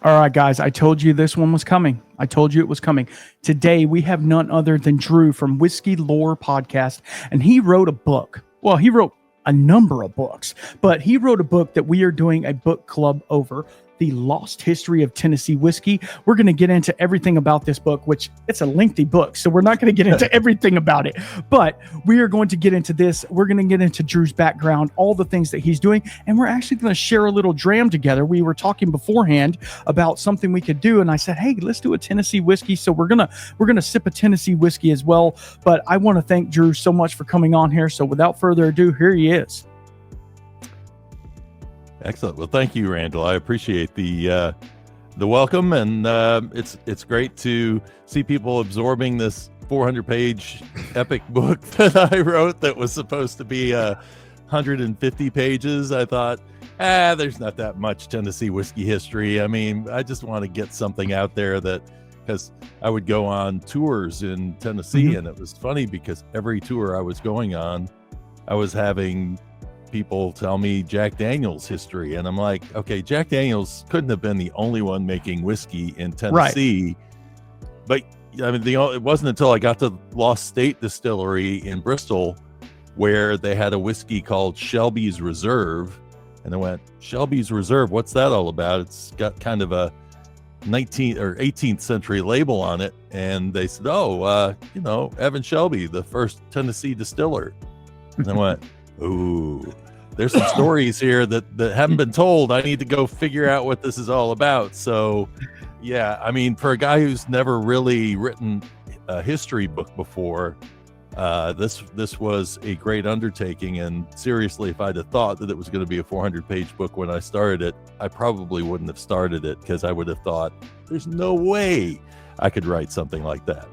All right, guys, I told you this one was coming. I told you it was coming. Today, we have none other than Drew from Whiskey Lore Podcast, and he wrote a book. Well, he wrote a number of books, but he wrote a book that we are doing a book club over, The Lost History of Tennessee Whiskey. We're going to get into everything about this book, which it's a lengthy book, so we're not going to get into everything about it, but we are going to get into this. We're going to get into Drew's background, all the things that he's doing, and we're actually going to share a little dram together. We were talking beforehand about something we could do, and I said, hey, let's do a Tennessee whiskey. So we're gonna sip a Tennessee whiskey as well. But I want to thank Drew so much for coming on here. So without further ado, here he is. Excellent. Well, thank you, Randall. I appreciate the welcome, and it's great to see people absorbing this 400-page epic book that I wrote that was supposed to be 150 pages. I thought, there's not that much Tennessee whiskey history. I mean, I just want to get something out there because I would go on tours in Tennessee, and it was funny because every tour I was going on, I was having people tell me Jack Daniel's history, and I'm like, okay, Jack Daniel's couldn't have been the only one making whiskey in Tennessee, right? But I mean, it wasn't until I got to Lost State Distillery in Bristol where they had a whiskey called Shelby's Reserve, and I went, Shelby's Reserve, what's that all about? It's got kind of a 19th or 18th century label on it, and they said, Evan Shelby, the first Tennessee distiller, and I went, ooh, there's some stories here that haven't been told. I need to go figure out what this is all about. So, yeah, I mean, for a guy who's never really written a history book before, this was a great undertaking. And seriously, if I'd have thought that it was going to be a 400-page book when I started it, I probably wouldn't have started it, because I would have thought, there's no way I could write something like that.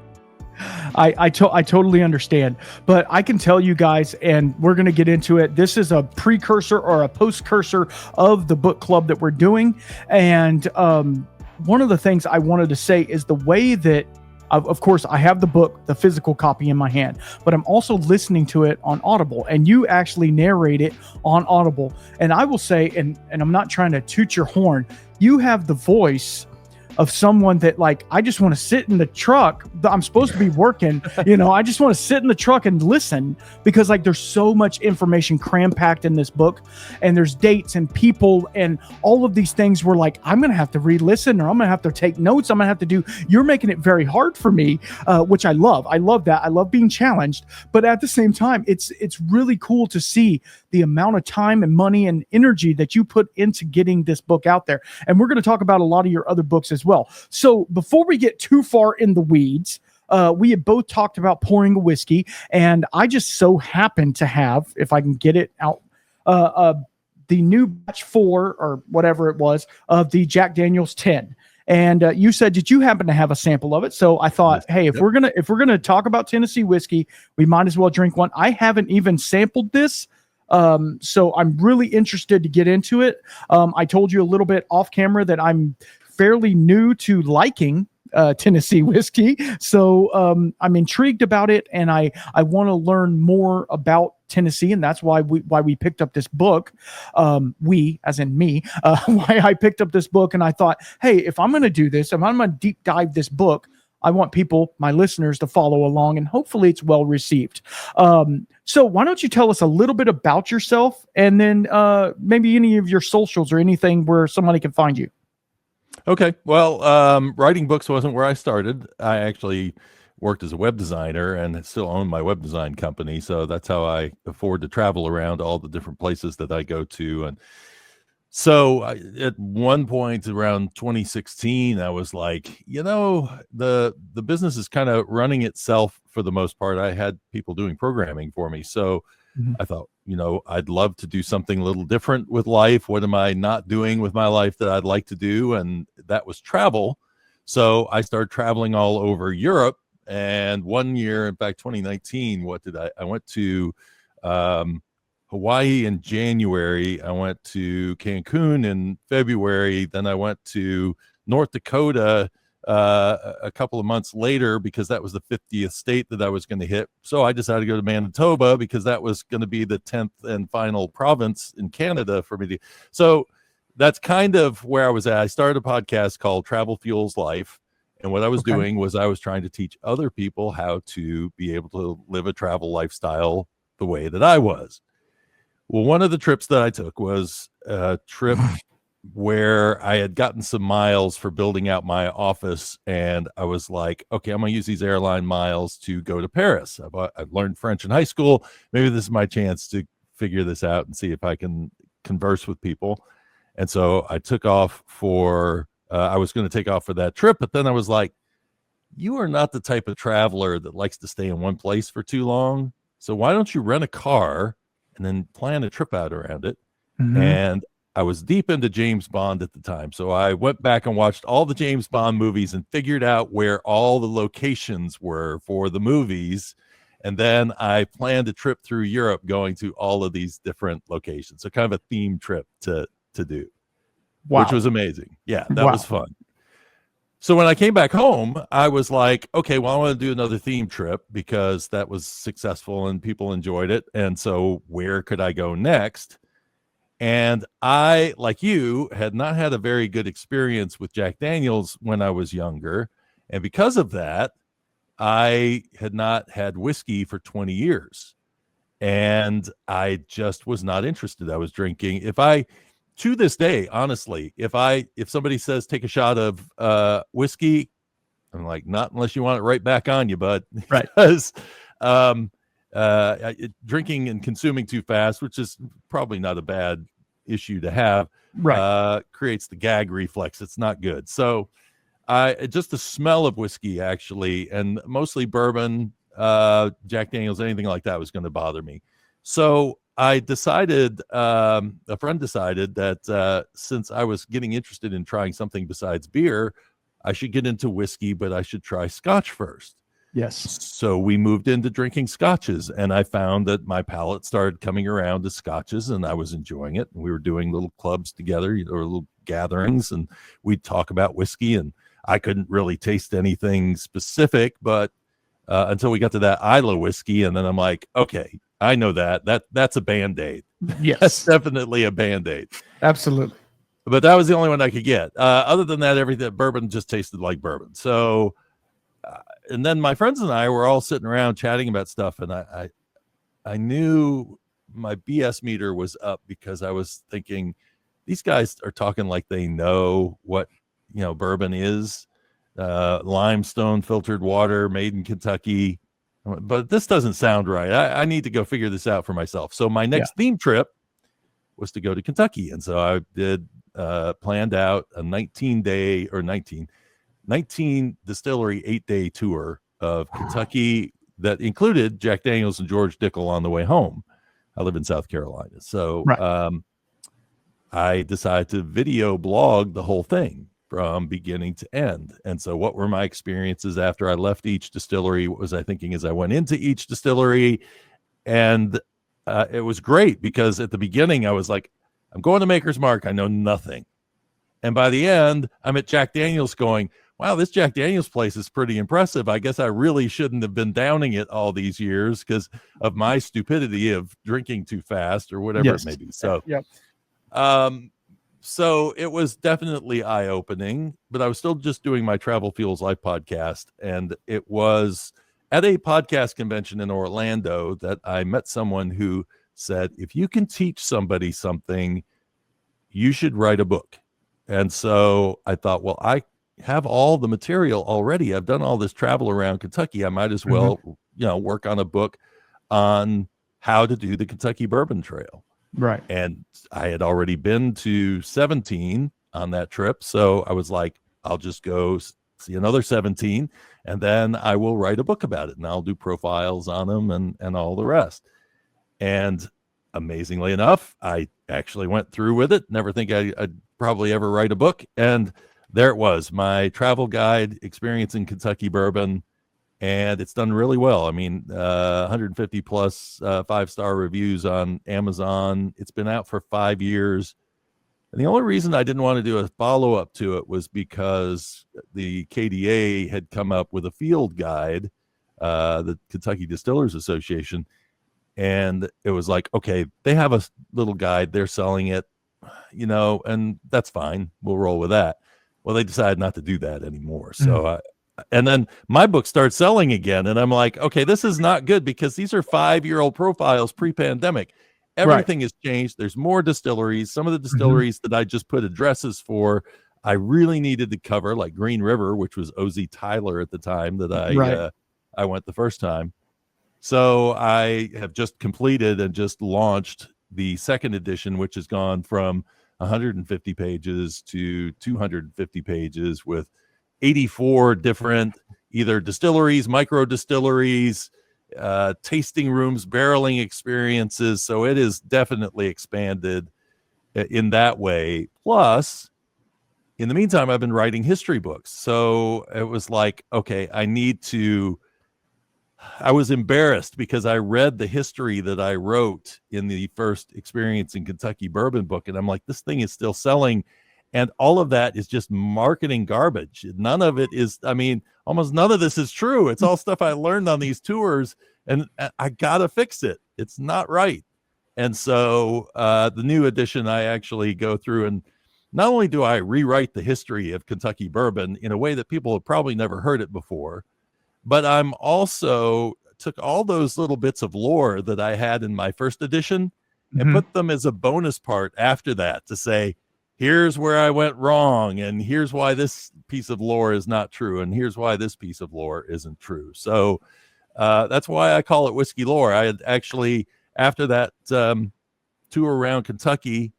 I totally understand, but I can tell you guys, and we're going to get into it. This is a precursor or a postcursor of the book club that we're doing. And one of the things I wanted to say is the way that, of course, I have the book, the physical copy in my hand, but I'm also listening to it on Audible, and you actually narrate it on Audible. And I will say, and I'm not trying to toot your horn, you have the voice of someone that, like, I just want to sit in the truck. I'm supposed to be working, I just want to sit in the truck and listen, because like there's so much information cram-packed in this book, and there's dates and people and all of these things where, like, I'm going to have to re-listen, or I'm going to have to take notes. I'm going to have to do, you're making it very hard for me, which I love. I love that. I love being challenged, but at the same time, it's really cool to see the amount of time and money and energy that you put into getting this book out there. And we're going to talk about a lot of your other books as well. So before we get too far in the weeds, we had both talked about pouring a whiskey, and I just so happen to have, if I can get it out, the new batch 4 or whatever it was of the Jack Daniel's 10. And you said, did you happen to have a sample of it? So I thought, hey, if we're gonna talk about Tennessee whiskey, we might as well drink one. I haven't even sampled this. So I'm really interested to get into it. I told you a little bit off camera that I'm fairly new to liking Tennessee whiskey. So I'm intrigued about it, and I want to learn more about Tennessee, and that's why we picked up this book. We, as in me, why I picked up this book, and I thought, hey, if I'm going to do this, if I'm going to deep dive this book, I want people, my listeners, to follow along, and hopefully it's well received. So why don't you tell us a little bit about yourself, and then maybe any of your socials or anything where somebody can find you. Okay. Well, writing books wasn't where I started. I actually worked as a web designer and still own my web design company. So that's how I afford to travel around all the different places that I go to. And so at one point around 2016, I was like, the business is kind of running itself for the most part. I had people doing programming for me. So I thought, I'd love to do something a little different with life. What am I not doing with my life that I'd like to do? And that was travel. So I started traveling all over Europe. And one year, in fact, 2019, I went to Hawaii in January. I went to Cancun in February. Then I went to North Dakota a couple of months later, because that was the 50th state that I was going to hit. So I decided to go to Manitoba, because that was going to be the 10th and final province in Canada for me to. So that's kind of where I was at. I started a podcast called Travel Fuels Life. And what I was doing was I was trying to teach other people how to be able to live a travel lifestyle the way that I was. Well, one of the trips that I took was a trip where I had gotten some miles for building out my office. And I was like, okay, I'm going to use these airline miles to go to Paris. I've learned French in high school. Maybe this is my chance to figure this out and see if I can converse with people. And so I took off for, I was going to take off for that trip. But then I was like, you are not the type of traveler that likes to stay in one place for too long. So why don't you rent a car and then plan a trip out around it? And I was deep into James Bond at the time. So I went back and watched all the James Bond movies and figured out where all the locations were for the movies. And then I planned a trip through Europe going to all of these different locations. So kind of a theme trip to do, which was amazing. Yeah, that was fun. So when I came back home, I was like, okay, well, I want to do another theme trip because that was successful and people enjoyed it. And so where could I go next? And I, like you, had not had a very good experience with Jack Daniels when I was younger. And because of that, I had not had whiskey for 20 years. And I just was not interested. I was drinking. To this day, honestly, if somebody says take a shot of whiskey, I'm like, not unless you want it right back on you, bud. Right. Because drinking and consuming too fast, which is probably not a bad issue to have, creates the gag reflex. It's not good. So just the smell of whiskey, actually, and mostly bourbon, Jack Daniels, anything like that was going to bother me. So I decided, a friend decided that since I was getting interested in trying something besides beer, I should get into whiskey, but I should try scotch first. Yes. So we moved into drinking scotches, and I found that my palate started coming around to scotches, and I was enjoying it. And we were doing little clubs together or little gatherings, and we'd talk about whiskey, and I couldn't really taste anything specific, but until we got to that Isla whiskey, and then I'm like, okay, I know that's a Band-Aid. Yes. That's definitely a Band-Aid. Absolutely. But that was the only one I could get. Other than that, everything bourbon just tasted like bourbon. So, and then my friends and I were all sitting around chatting about stuff, and I knew my BS meter was up because I was thinking, these guys are talking like they know what bourbon is. Limestone filtered water made in Kentucky. But this doesn't sound right. I need to go figure this out for myself. So my next theme trip was to go to Kentucky. And so I did planned out a 19 distillery 8-day tour of Kentucky that included Jack Daniels and George Dickel on the way home. I live in South Carolina. So I decided to video blog the whole thing from beginning to end. And so what were my experiences after I left each distillery? What was I thinking as I went into each distillery? And it was great because at the beginning I was like, I'm going to Maker's Mark. I know nothing. And by the end, I'm at Jack Daniels going, wow, this Jack Daniels place is pretty impressive. I guess I really shouldn't have been downing it all these years because of my stupidity of drinking too fast or whatever it may be. So, so it was definitely eye-opening, but I was still just doing my Travel Fuels Life podcast. And it was at a podcast convention in Orlando that I met someone who said, if you can teach somebody something, you should write a book. And so I thought, well, I have all the material already. I've done all this travel around Kentucky. I might as well, work on a book on how to do the Kentucky Bourbon Trail. Right. And I had already been to 17 on that trip. So I was like, I'll just go see another 17 and then I will write a book about it and I'll do profiles on them and all the rest. And amazingly enough, I actually went through with it. Never think I'd probably ever write a book. And there it was, my travel guide, Experiencing Kentucky Bourbon. And it's done really well. I mean, 150 plus 5-star reviews on Amazon. It's been out for 5 years. And the only reason I didn't want to do a follow-up to it was because the KDA had come up with a field guide, the Kentucky Distillers Association. And it was like, okay, they have a little guide. They're selling it. and that's fine. We'll roll with that. Well, they decided not to do that anymore. Mm. So and then my book starts selling again. And I'm like, okay, this is not good because these are 5-year-old profiles pre-pandemic. Right. Everything has changed. There's more distilleries. Some of the Hmm. distilleries that I just put addresses for, I really needed to cover, like Green River, which was OZ Tyler at the time that Right. I went the first time. So I have just completed and just launched the second edition, which has gone from 150 pages to 250 pages with 84 different either distilleries, micro distilleries, tasting rooms, barreling experiences. So it is definitely expanded in that way. Plus, in the meantime, I've been writing history books. So it was like, okay, I was embarrassed because I read the history that I wrote in the first Experience in Kentucky Bourbon book. And I'm like, this thing is still selling. And all of that is just marketing garbage. None of it is, I mean, almost none of this is true. It's all stuff I learned on these tours, and I got to fix it. It's not right. And so the new edition, I actually go through and not only do I rewrite the history of Kentucky bourbon in a way that people have probably never heard it before, but I'm also took all those little bits of lore that I had in my first edition and Hmm. put them as a bonus part after that to say, here's where I went wrong, and here's why this piece of lore is not true, and here's why this piece of lore isn't true. So that's why I call it whiskey lore. I had actually, after that tour around Kentucky,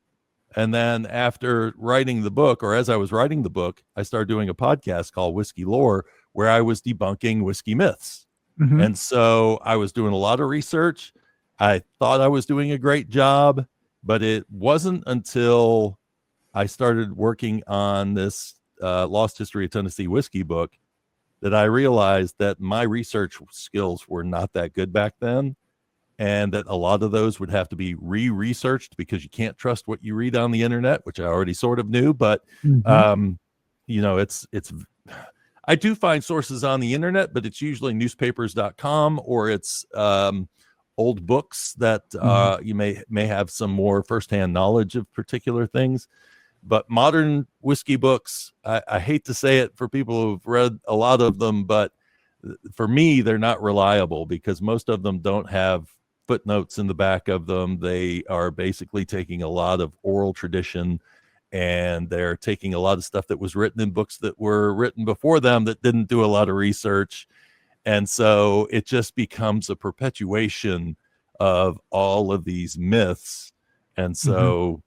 and then after writing the book, or as I was writing the book, I started doing a podcast called Whiskey Lore, where I was debunking whiskey myths. Hmm. And so I was doing a lot of research. I thought I was doing a great job, but it wasn't until I started working on this Lost History of Tennessee whiskey book that I realized that my research skills were not that good back then, and that a lot of those would have to be re-researched because you can't trust what you read on the internet, which I already sort of knew. But Hmm. um, it's I do find sources on the internet, but it's usually newspapers.com, or it's old books that Hmm. you may have some more firsthand knowledge of particular things. But modern whiskey books, I hate to say it for people who've read a lot of them, but for me, they're not reliable because most of them don't have footnotes in the back of them. They are basically taking a lot of oral tradition, and they're taking a lot of stuff that was written in books that were written before them that didn't do a lot of research. And so it just becomes a perpetuation of all of these myths. And Hmm. so,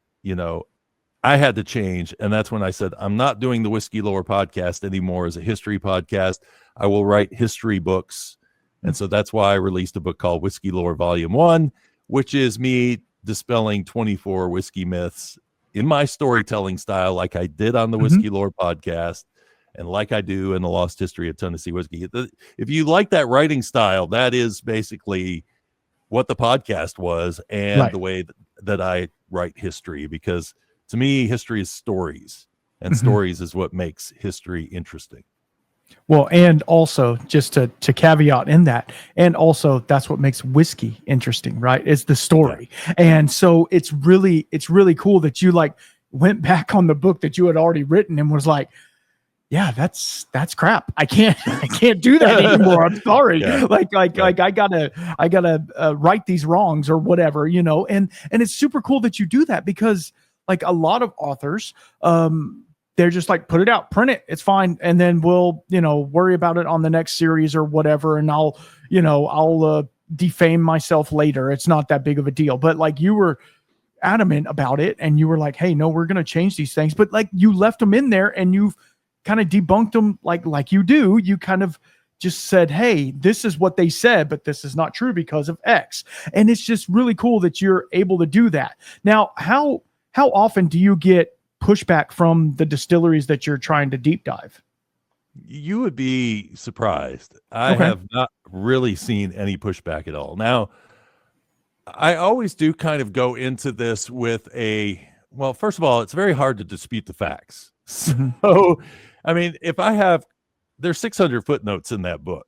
I had to change. And that's when I said, I'm not doing the Whiskey Lore podcast anymore as a history podcast. I will write history books. And so that's why I released a book called Whiskey Lore Volume 1, which is me dispelling 24 whiskey myths in my storytelling style, like I did on the Hmm. Whiskey Lore podcast and like I do in the Lost History of Tennessee Whiskey. If you like that writing style, that is basically what the podcast was, and Right. the way that I write history, because to me, history is stories, and Hmm. stories is what makes history interesting. Well, and also just to caveat in that, and also that's what makes whiskey interesting, right? It's the Yeah. story. And so it's really cool that you like went back on the book that you had already written and was like, yeah, that's crap. I can't do that anymore. I'm sorry. Yeah. Like I gotta right these wrongs or whatever, and it's super cool that you do that because like a lot of authors, they're just like, put it out, print it, it's fine, and then we'll worry about it on the next series or whatever, and I'll defame myself later. It's not that big of a deal. But like you were adamant about it and you were like, hey, no, we're going to change these things, but like you left them in there and you've kind of debunked them like you do. You kind of just said, hey, this is what they said, but this is not true because of X. And it's just really cool that you're able to do that. Now, how often do you get pushback from the distilleries that you're trying to deep dive? You would be surprised. I Okay. have not really seen any pushback at all. Now, I always do kind of go into this with well, first of all, it's very hard to dispute the facts. Mm-hmm. So, I mean, there's 600 footnotes in that book.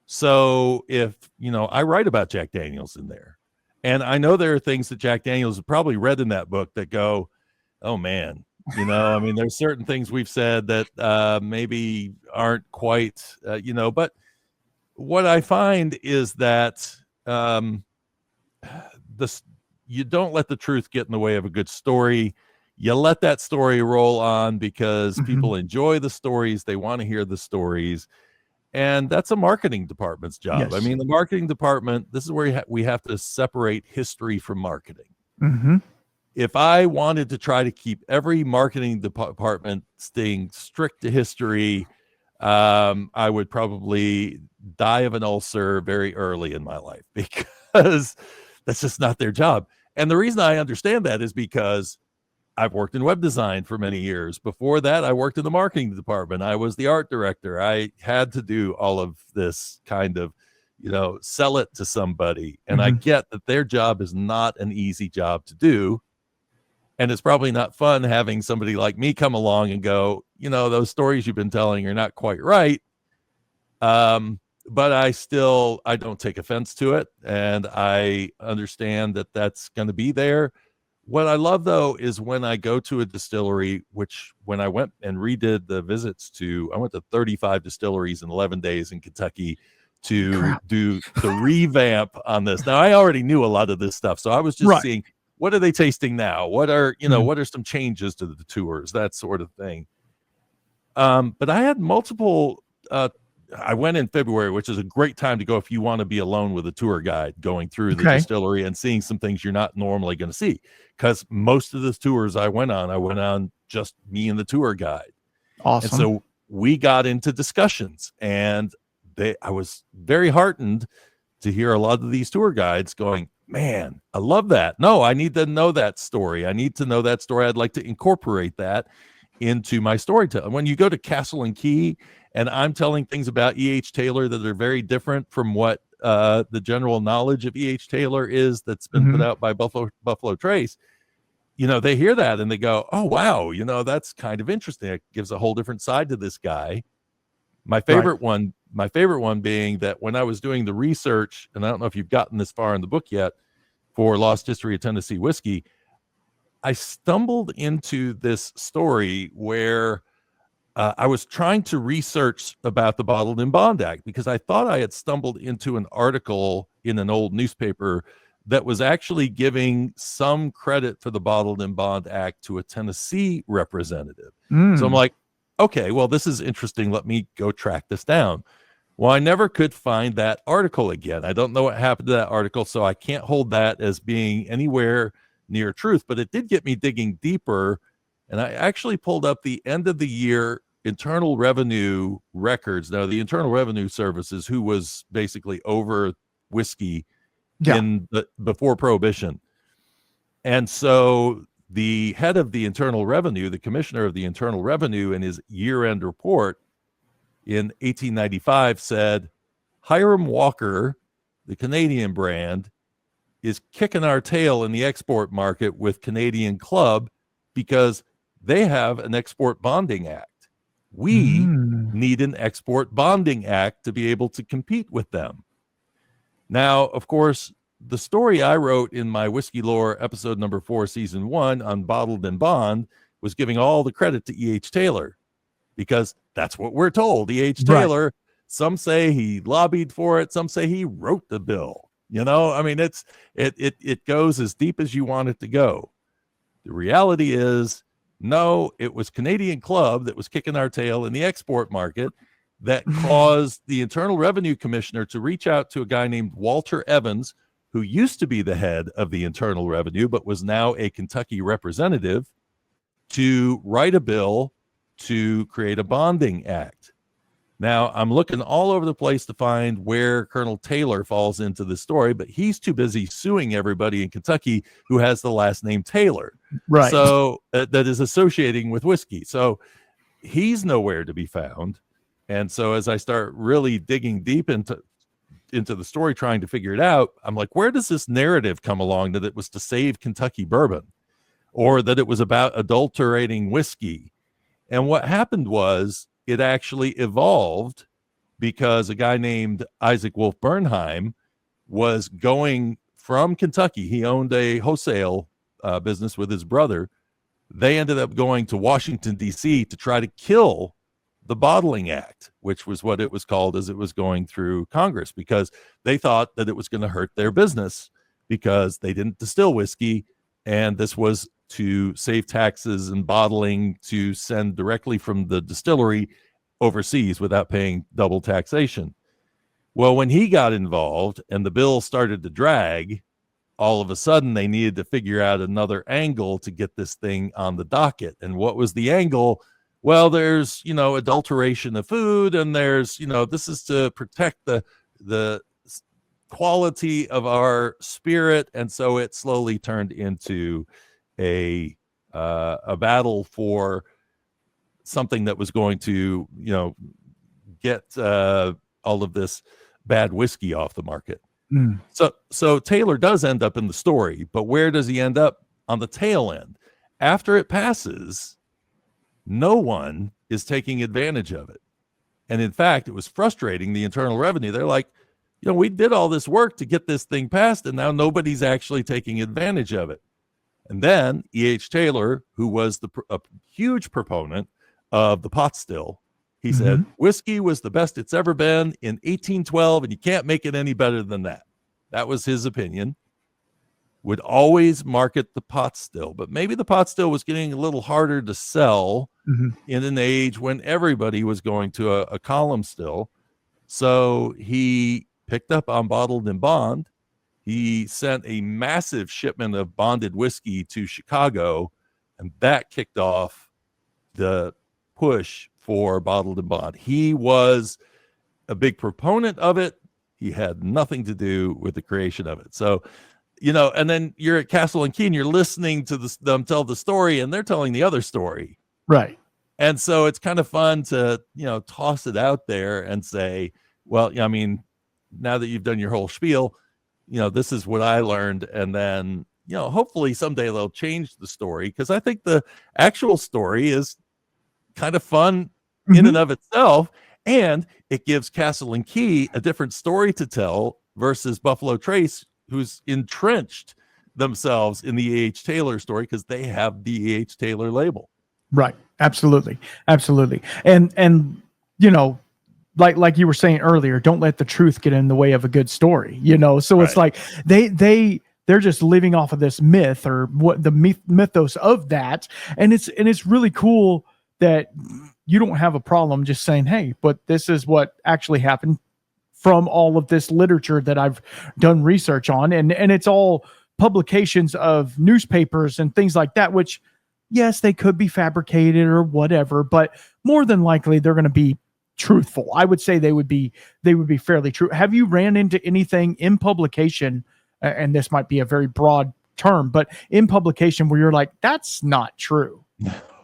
So if, I write about Jack Daniels in there, and I know there are things that Jack Daniels has probably read in that book that go, oh man, I mean, there's certain things we've said that maybe aren't quite, but what I find is that this you don't let the truth get in the way of a good story. You let that story roll on because people enjoy the stories. They want to hear the stories. And that's a marketing department's job. I Yes. mean, the marketing department, this is where we have to separate history from marketing. Mm-hmm. If I wanted to try to keep every marketing department staying strict to history, I would probably die of an ulcer very early in my life because that's just not their job. And the reason I understand that is because I've worked in web design for many years. Before that, I worked in the marketing department. I was the art director. I had to do all of this kind of, sell it to somebody. And I get that their job is not an easy job to do. And it's probably not fun having somebody like me come along and go, those stories you've been telling are not quite right. But I don't take offense to it. And I understand that that's going to be there. What I love, though, is when I go to a distillery, which when I went and redid the visits I went to 35 distilleries in 11 days in Kentucky to do the revamp on this. Now, I already knew a lot of this stuff, so I was just seeing, what are they tasting now? What are, what are some changes to the tours, that sort of thing. But I had multiple, I went in February, which is a great time to go if you want to be alone with a tour guide going through the distillery and seeing some things you're not normally going to see. Because most of the tours I went on just me and the tour guide. Awesome. And so we got into discussions, and I was very heartened to hear a lot of these tour guides going, man, I love that. No, I need to know that story. I need to know that story. I'd like to incorporate that into my storytelling. When you go to Castle and Key and I'm telling things about E.H. Taylor that are very different from what the general knowledge of E.H. Taylor is that's been put out by Buffalo Trace, they hear that and they go, oh, wow, that's kind of interesting. It gives a whole different side to this guy. My favorite one being that when I was doing the research, and I don't know if you've gotten this far in the book yet, for Lost History of Tennessee Whiskey, I stumbled into this story where I was trying to research about the Bottled in Bond Act because I thought I had stumbled into an article in an old newspaper that was actually giving some credit for the Bottled in Bond Act to a Tennessee representative. So I'm like, okay, well, this is interesting. Let me go track this down. Well, I never could find that article again. I don't know what happened to that article, so I can't hold that as being anywhere near truth, but it did get me digging deeper. And I actually pulled up the end of the year Internal Revenue records. Now, the Internal Revenue Service is who was basically over whiskey before Prohibition. And so the head of the Internal Revenue, the commissioner of the Internal Revenue, in his year-end report in 1895 said, Hiram Walker, the Canadian brand, is kicking our tail in the export market with Canadian Club because they have an export bonding act. We need an export bonding act to be able to compete with them. Now, of course, the story I wrote in my Whiskey Lore episode number 4, season 1 on Bottled and Bond was giving all the credit to E.H. Taylor because that's what we're told. E.H. Taylor, some say he lobbied for it. Some say he wrote the bill. I mean, it goes as deep as you want it to go. The reality is, no, it was Canadian Club that was kicking our tail in the export market that caused the Internal Revenue Commissioner to reach out to a guy named Walter Evans, who used to be the head of the Internal Revenue, but was now a Kentucky representative, to write a bill to create a bonding act. Now, I'm looking all over the place to find where Colonel Taylor falls into the story, but he's too busy suing everybody in Kentucky who has the last name Taylor. Right. So that is associating with whiskey. So he's nowhere to be found. And so as I start really digging deep into the story, trying to figure it out, I'm like, where does this narrative come along that it was to save Kentucky bourbon or that it was about adulterating whiskey? And what happened was, it actually evolved because a guy named Isaac Wolf Bernheim was going from Kentucky. He owned a wholesale business with his brother they ended up going to Washington, D.C. to try to kill the Bottling Act, which was what it was called as it was going through Congress, because they thought that it was going to hurt their business because they didn't distill whiskey. And this was to save taxes and bottling to send directly from the distillery overseas without paying double taxation. Well, when he got involved and the bill started to drag, all of a sudden they needed to figure out another angle to get this thing on the docket. And what was the angle? Well, there's, adulteration of food, and there's, this is to protect the quality of our spirit. And so it slowly turned into a battle for something that was going to, get all of this bad whiskey off the market. Mm. So Taylor does end up in the story, but where does he end up on the tail end? After it passes, no one is taking advantage of it. And in fact, it was frustrating the Internal Revenue. They're like, we did all this work to get this thing passed, and now nobody's actually taking advantage of it. And then E.H. Taylor, who was a huge proponent of the pot still, he said, whiskey was the best it's ever been in 1812, and you can't make it any better than that. That was his opinion. Would always market the pot still, but maybe the pot still was getting a little harder to sell in an age when everybody was going to a column still. So he picked up on bottled and bond. He sent a massive shipment of bonded whiskey to Chicago, and that kicked off the push for bottled and bond. He was a big proponent of it. He had nothing to do with the creation of it. So, and then you're at Castle and Key and you're listening to them tell the story, and they're telling the other story. Right. And so it's kind of fun to, toss it out there and say, well, now that you've done your whole spiel, this is what I learned. And then, hopefully someday they'll change the story, because I think the actual story is kind of fun in and of itself, and it gives Castle and Key a different story to tell versus Buffalo Trace, who's entrenched themselves in the E.H. Taylor story because they have the E.H. Taylor label. Right. Absolutely. And like you were saying earlier, don't let the truth get in the way of a good story, so Right. It's like they're just living off of this myth, or what the mythos of that. And it's really cool that you don't have a problem just saying, hey, but this is what actually happened from all of this literature that I've done research on. And it's all publications of newspapers and things like that, which, yes, they could be fabricated or whatever, but more than likely they're going to be truthful. I would say they would be fairly true. Have you ran into anything in publication, and this might be a very broad term, but in publication where you're like, that's not true?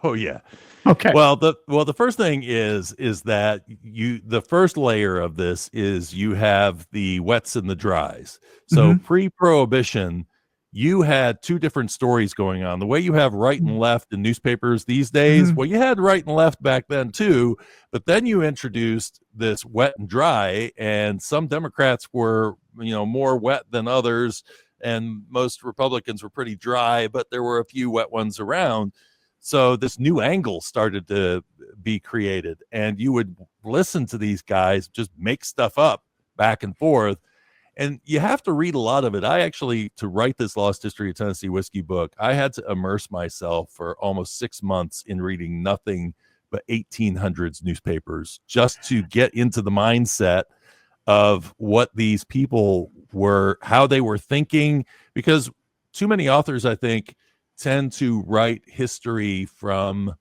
Oh yeah. Okay. Well, the first thing is that the first layer of this is you have the wets and the dries. So pre-prohibition, you had two different stories going on. The way you have right and left in newspapers these days, well, you had right and left back then too, but then you introduced this wet and dry, and some Democrats were, more wet than others, and most Republicans were pretty dry, but there were a few wet ones around. So this new angle started to be created, and you would listen to these guys just make stuff up back and forth. And you have to read a lot of it. I actually, to write this Lost History of Tennessee Whiskey book, I had to immerse myself for almost 6 months in reading nothing but 1800s newspapers just to get into the mindset of what these people were, how they were thinking, because too many authors, I think, tend to write history from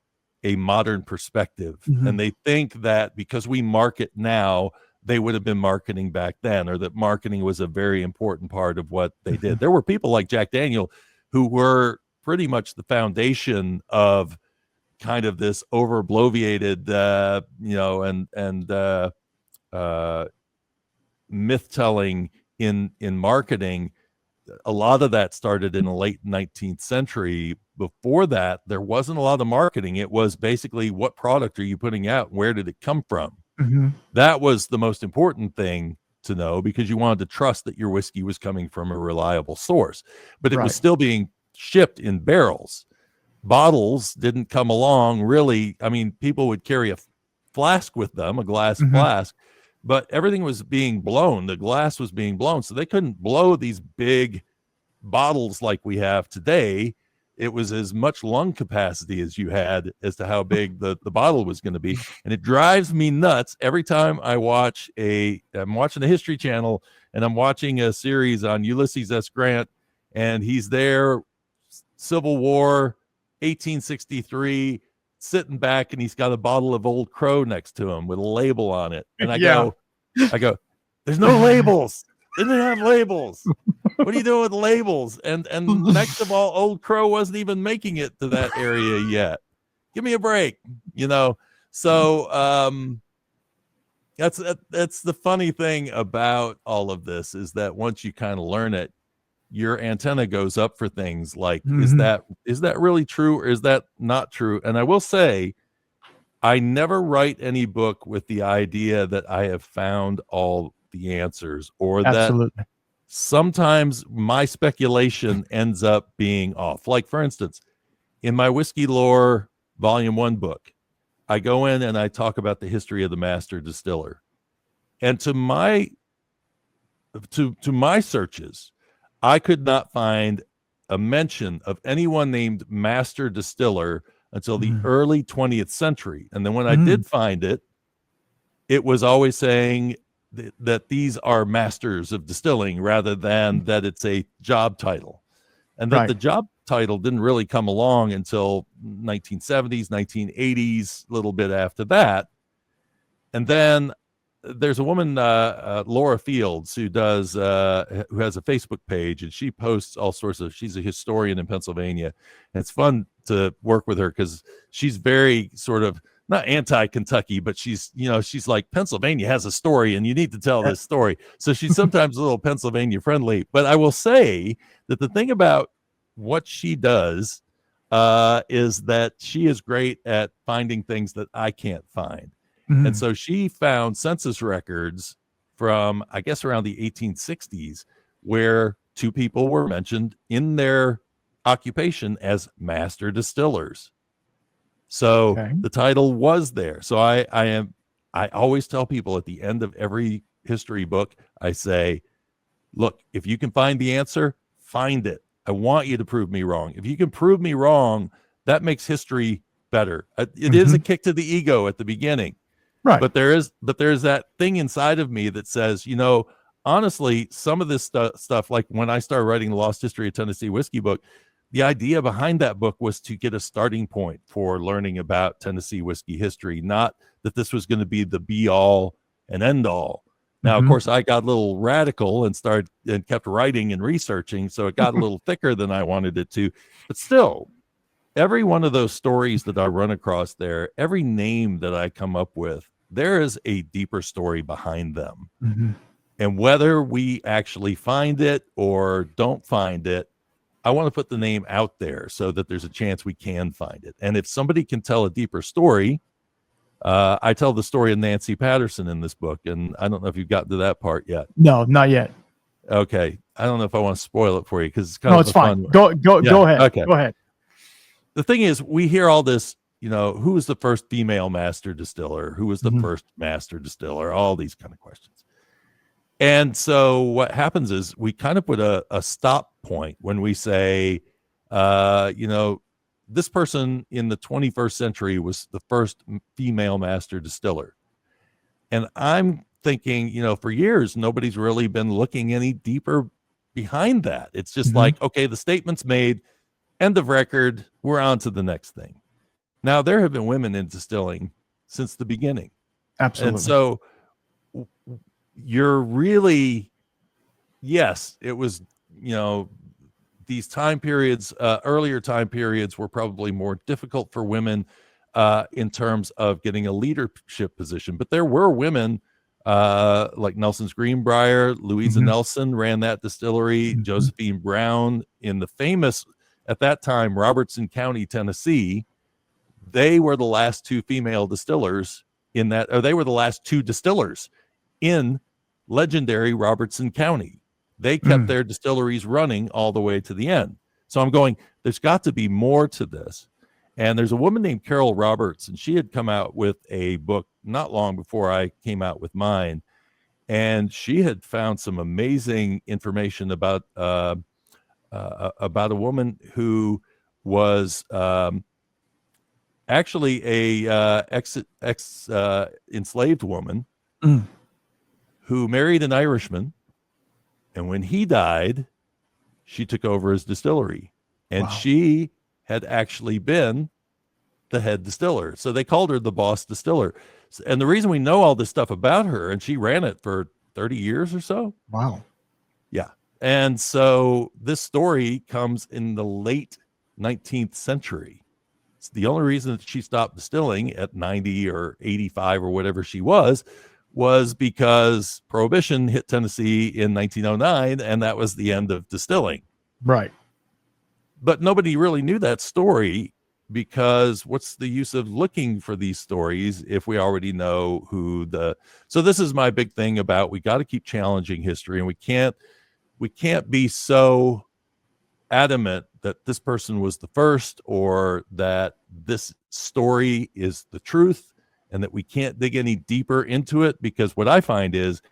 a modern perspective. And they think that because we market now, they would have been marketing back then, or that marketing was a very important part of what they did. There were people like Jack Daniel who were pretty much the foundation of kind of this over bloviated, myth telling in marketing. A lot of that started in the late 19th century. Before that, there wasn't a lot of marketing. It was basically, what product are you putting out? Where did it come from? That was the most important thing to know, because you wanted to trust that your whiskey was coming from a reliable source, but it was still being shipped in barrels. bottles didn't come along really. I mean, people would carry a flask with them, a glass Mm-hmm. flask, but everything was being blown. The glass was being blown. So they couldn't blow these big bottles like we have today. It was as much lung capacity as you had as to how big the bottle was going to be. And it drives me nuts every time I'm watching the History Channel and I'm watching a series on Ulysses S. Grant, and he's there, Civil War, 1863, sitting back, and he's got a bottle of Old Crow next to him with a label on it. And I go, there's no labels. They didn't have labels. What are you doing with labels? And next of all, Old Crow wasn't even making it to that area yet. Give me a break, you know. So that's the funny thing about all of this, is that once you kind of learn it, your antenna goes up for things like, is that really true, or is that not true? And I will say, I never write any book with the idea that I have found all the answers, or Absolutely. that sometimes my speculation ends up being off. Like, for instance, in my Whiskey Lore Volume 1 book, I go in and I talk about the history of the master distiller. And to my searches, I could not find a mention of anyone named master distiller until the early 20th century. And then when I did find it, it was always saying that these are masters of distilling, rather than that it's a job title. And that the job title didn't really come along until 1970s, 1980s, a little bit after that. And then there's a woman, Laura Fields, who has a Facebook page, and she posts all sorts of, she's a historian in Pennsylvania. And it's fun to work with her because she's very sort of, not anti-Kentucky, but she's like, Pennsylvania has a story and you need to tell this story. So she's sometimes a little Pennsylvania friendly. But I will say that the thing about what she does is that she is great at finding things that I can't find. And so she found census records from, I guess, around the 1860s, where two people were mentioned in their occupation as master distillers. So the title was there. So I always tell people at the end of every history book, I say, look, if you can find the answer, find it. I want you to prove me wrong. If you can prove me wrong, that makes history better. It is a kick to the ego at the beginning. Right. But there's that thing inside of me that says, you know, honestly, some of this stuff, like when I started writing the Lost History of Tennessee Whiskey book, the idea behind that book was to get a starting point for learning about Tennessee whiskey history, not that this was going to be the be all and end all. Now, of course, I got a little radical and kept writing and researching, so it got a little thicker than I wanted it to. But still, every one of those stories that I run across there, every name that I come up with, there is a deeper story behind them. And whether we actually find it or don't find it, I want to put the name out there so that there's a chance we can find it. And if somebody can tell a deeper story, I tell the story of Nancy Patterson in this book, and I don't know if you've gotten to that part yet. No, not yet. Okay. I don't know if I want to spoil it for you because it's kind of it's fine. Go ahead. Okay. Go ahead. The thing is, we hear all this, you know, who was the first female master distiller? Who was the first master distiller? All these kind of questions. And so what happens is we kind of put a stop point when we say, you know, this person in the 21st century was the first female master distiller. And I'm thinking, you know, for years, nobody's really been looking any deeper behind that. It's just like, okay, the statement's made, end of record, we're on to the next thing. Now, there have been women in distilling since the beginning. Absolutely. And so you're really, yes, it was, you know, these time periods, earlier time periods were probably more difficult for women in terms of getting a leadership position. But there were women like Nelson's Greenbrier, Louisa Nelson ran that distillery, Josephine Brown in the famous, at that time, Robertson County, Tennessee. They were the last two female distillers in that, or they were the last two distillers in legendary Robertson County. They kept their distilleries running all the way to the end. So I'm going, there's got to be more to this. And there's a woman named Carol Roberts, and she had come out with a book not long before I came out with mine. And she had found some amazing information about a woman who was actually a ex enslaved woman who married an Irishman, and when he died, she took over his distillery, and she had actually been the head distiller. So they called her the boss distiller. And the reason we know all this stuff about her, and she ran it for 30 years or so. Wow. Yeah. And so this story comes in the late 19th century. It's the only reason that she stopped distilling at 90 or 85 or whatever she was because Prohibition hit Tennessee in 1909, and that was the end of distilling. Right. But nobody really knew that story, because what's the use of looking for these stories if we already know who so this is my big thing about, we got to keep challenging history, and we can't be so adamant that this person was the first, or that this story is the truth, and that we can't dig any deeper into it. Because what I find is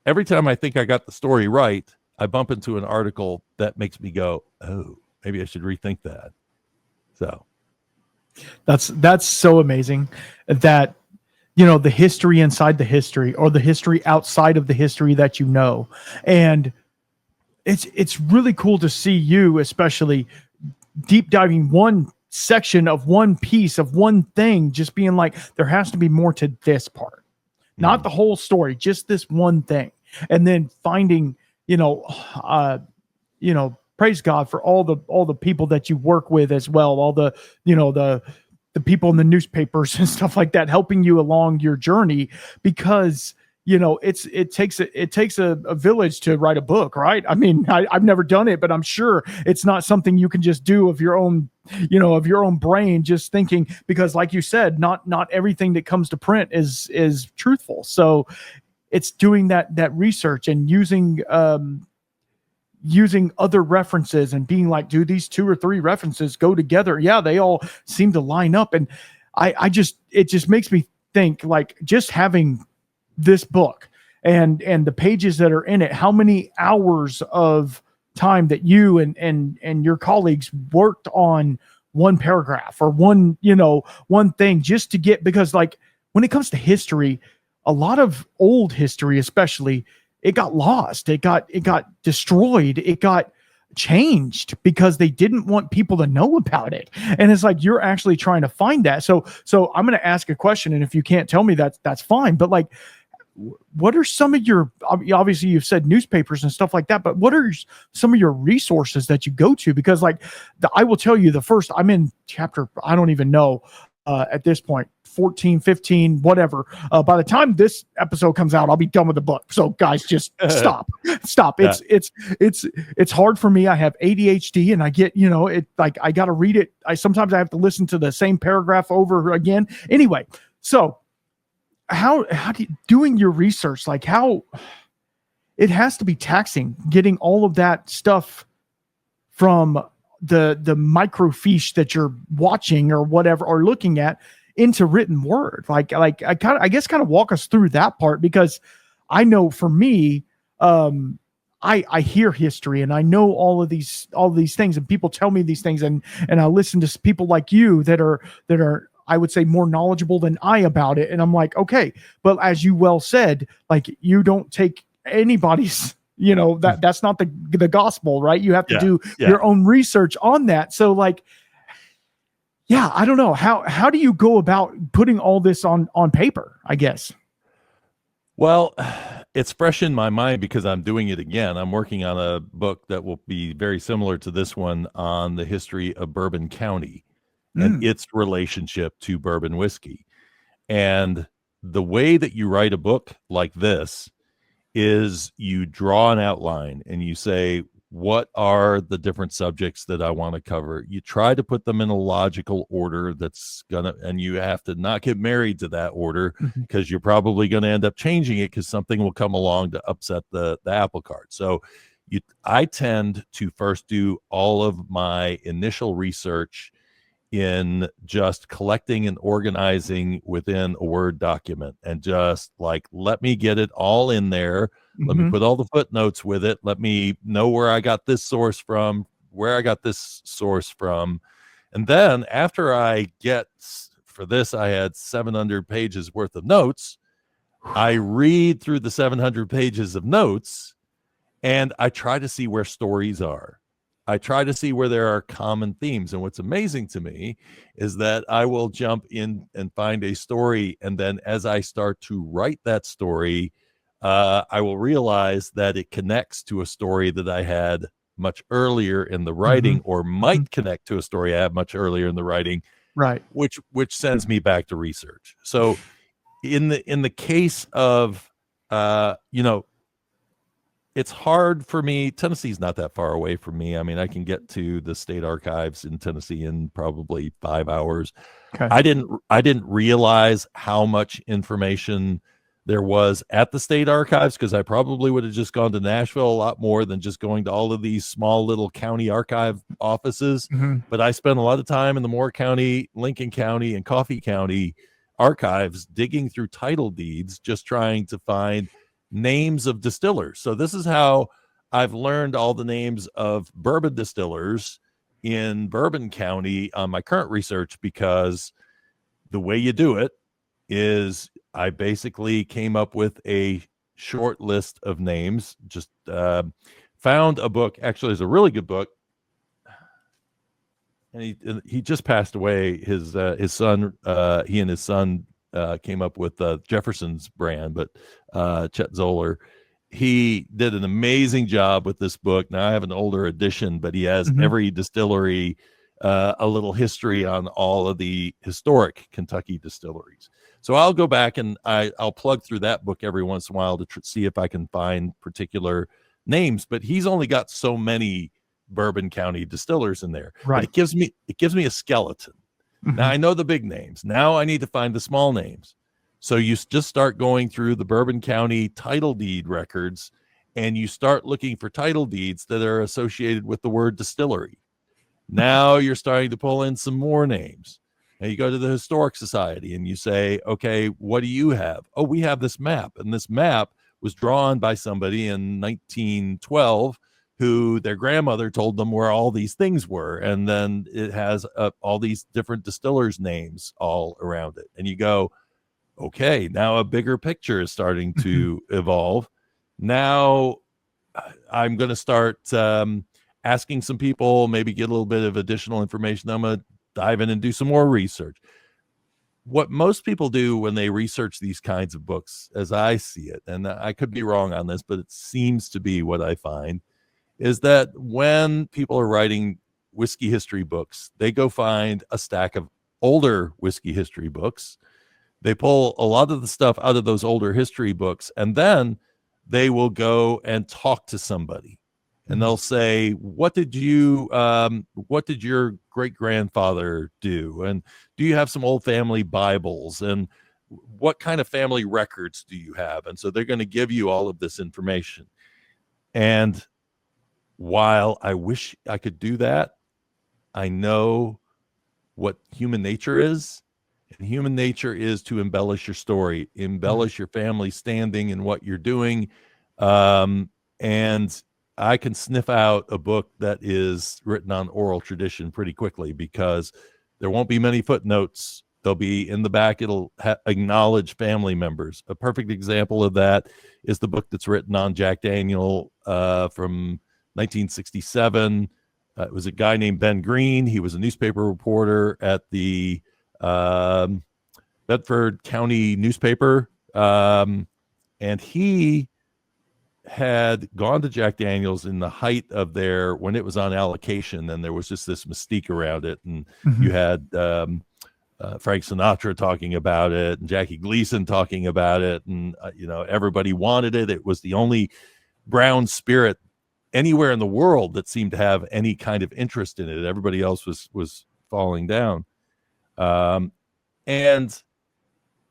every time I think I got the story right, I bump into an article that makes me go, oh, maybe I should rethink that. So that's so amazing that, you know, the history inside the history, or the history outside of the history that you know. And it's really cool to see you, especially deep diving one section of one piece of one thing, just being like, there has to be more to this part, not the whole story, just this one thing. And then finding, praise God for all the people that you work with as well. All the people in the newspapers and stuff like that, helping you along your journey, because it takes a village to write a book, right? I mean, I've never done it, but I'm sure it's not something you can just do of your own, of your own brain, just thinking, because like you said, not everything that comes to print is truthful. So it's doing that research and using other references and being like, do these 2 or 3 references go together? Yeah, they all seem to line up. And it just makes me think, like, just having this book and the pages that are in it, how many hours of time that you and your colleagues worked on one paragraph or one thing, just to get, because like when it comes to history, a lot of old history, especially, it got lost. It got destroyed. It got changed because they didn't want people to know about it. And it's like, you're actually trying to find that. So I'm going to ask a question, and if you can't tell me, that's fine. But like, what are some of your, obviously you've said newspapers and stuff like that, but what are some of your resources that you go to? Because like, I will tell you, the first, I'm in chapter, I don't even know, at this point, 14, 15, whatever. By the time this episode comes out, I'll be done with the book. So guys, just stop. Yeah. It's hard for me. I have ADHD, and I get, I got to read it. Sometimes I have to listen to the same paragraph over again. Anyway, so how do you, doing your research, like, how it has to be taxing getting all of that stuff from the microfiche that you're watching or whatever, or looking at, into written word. Like I guess walk us through that part, because I know for me, I hear history and I know all of these things, and people tell me these things, and I listen to people like you that are I would say more knowledgeable than I about it, and I'm like, okay, but as you well said, like, you don't take anybody's, that's not the gospel, right? You have to do your own research on that. So like, yeah, I don't know. How do you go about putting all this on paper, I guess? Well, it's fresh in my mind because I'm doing it again. I'm working on a book that will be very similar to this one, on the history of Bourbon County and its relationship to bourbon whiskey. And the way that you write a book like this is you draw an outline and you say, what are the different subjects that I want to cover? You try to put them in a logical order and you have to not get married to that order, because you're probably going to end up changing it because something will come along to upset the apple cart. So I tend to first do all of my initial research in just collecting and organizing within a Word document, and just like, let me get it all in there. Let me put all the footnotes with it. Let me know where I got this source from, where I got this source from. And then after I get, for this, I had 700 pages worth of notes. I read through the 700 pages of notes and I try to see where stories are. I try to see where there are common themes. And what's amazing to me is that I will jump in and find a story. And then as I start to write that story, I will realize that it connects to a story that I had much earlier in the writing, or might connect to a story I had much earlier in the writing, Right. which sends me back to research. So in the case of, it's hard for me. Tennessee's not that far away from me. I mean, I can get to the state archives in Tennessee in probably 5 hours. Okay. I didn't realize how much information there was at the state archives, because I probably would have just gone to Nashville a lot more than just going to all of these small little county archive offices. But I spent a lot of time in the Moore County, Lincoln County, and Coffee County archives digging through title deeds, just trying to find names of distillers. So this is how I've learned all the names of bourbon distillers in Bourbon County on my current research, because the way you do it is I basically came up with a short list of names, just found a book. Actually, there's a really good book, and he just passed away. His son, he and his son came up with Jefferson's brand, but Chet Zoller, he did an amazing job with this book. Now I have an older edition, but he has every distillery, a little history on all of the historic Kentucky distilleries. So I'll go back and I'll plug through that book every once in a while to see if I can find particular names. But he's only got so many Bourbon County distillers in there. Right. But it gives me a skeleton. Now I know the big names. Now I need to find the small names. So you just start going through the Bourbon County title deed records, and you start looking for title deeds that are associated with the word distillery. Now you're starting to pull in some more names. And you go to the Historic Society and you say, okay, what do you have? Oh, we have this map. And this map was drawn by somebody in 1912 who their grandmother told them where all these things were. And then it has all these different distillers' names all around it. And you go, okay, now a bigger picture is starting to evolve. Now I'm going to start asking some people, maybe get a little bit of additional information. I'm going to dive in and do some more research. What most people do when they research these kinds of books, as I see it, and I could be wrong on this, but it seems to be what I find, is that when people are writing whiskey history books, they go find a stack of older whiskey history books. They pull a lot of the stuff out of those older history books, and then they will go and talk to somebody. And they'll say, what did your great grandfather do? And do you have some old family Bibles? And what kind of family records do you have? And so they're going to give you all of this information. And while I wish I could do that, I know what human nature is. And human nature is to embellish your story, embellish your family standing and what you're doing. And I can sniff out a book that is written on oral tradition pretty quickly, because there won't be many footnotes. They'll be in the back. It'll acknowledge family members. A perfect example of that is the book that's written on Jack Daniel from 1967. It was a guy named Ben Green. He was a newspaper reporter at the Bedford County newspaper. And he had gone to Jack Daniels in the height of when it was on allocation, and there was just this mystique around it. And you had Frank Sinatra talking about it, and Jackie Gleason talking about it. And, everybody wanted it. It was the only brown spirit anywhere in the world that seemed to have any kind of interest in it. Everybody else was falling down. And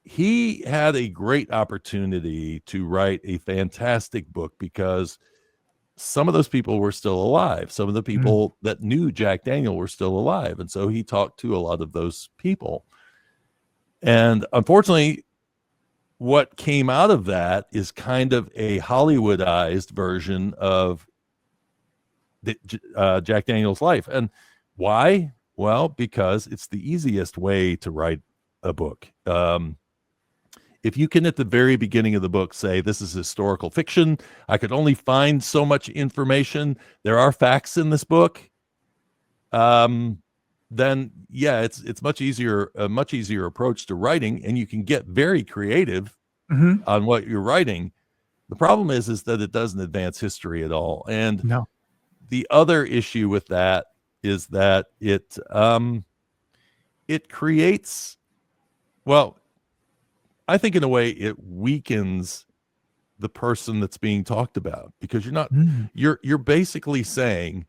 he had a great opportunity to write a fantastic book, because some of those people were still alive. Some of the people that knew Jack Daniel were still alive. And so he talked to a lot of those people. And unfortunately, what came out of that is kind of a Hollywoodized version of Jack Daniel's life. And why? Well, because it's the easiest way to write a book. If you can, at the very beginning of the book, say, this is historical fiction, I could only find so much information, there are facts in this book, then yeah, it's much easier, a much easier approach to writing, and you can get very creative on what you're writing. The problem is that it doesn't advance history at all. And No. the other issue with that is that it creates, well, I think in a way it weakens the person that's being talked about, because you're basically saying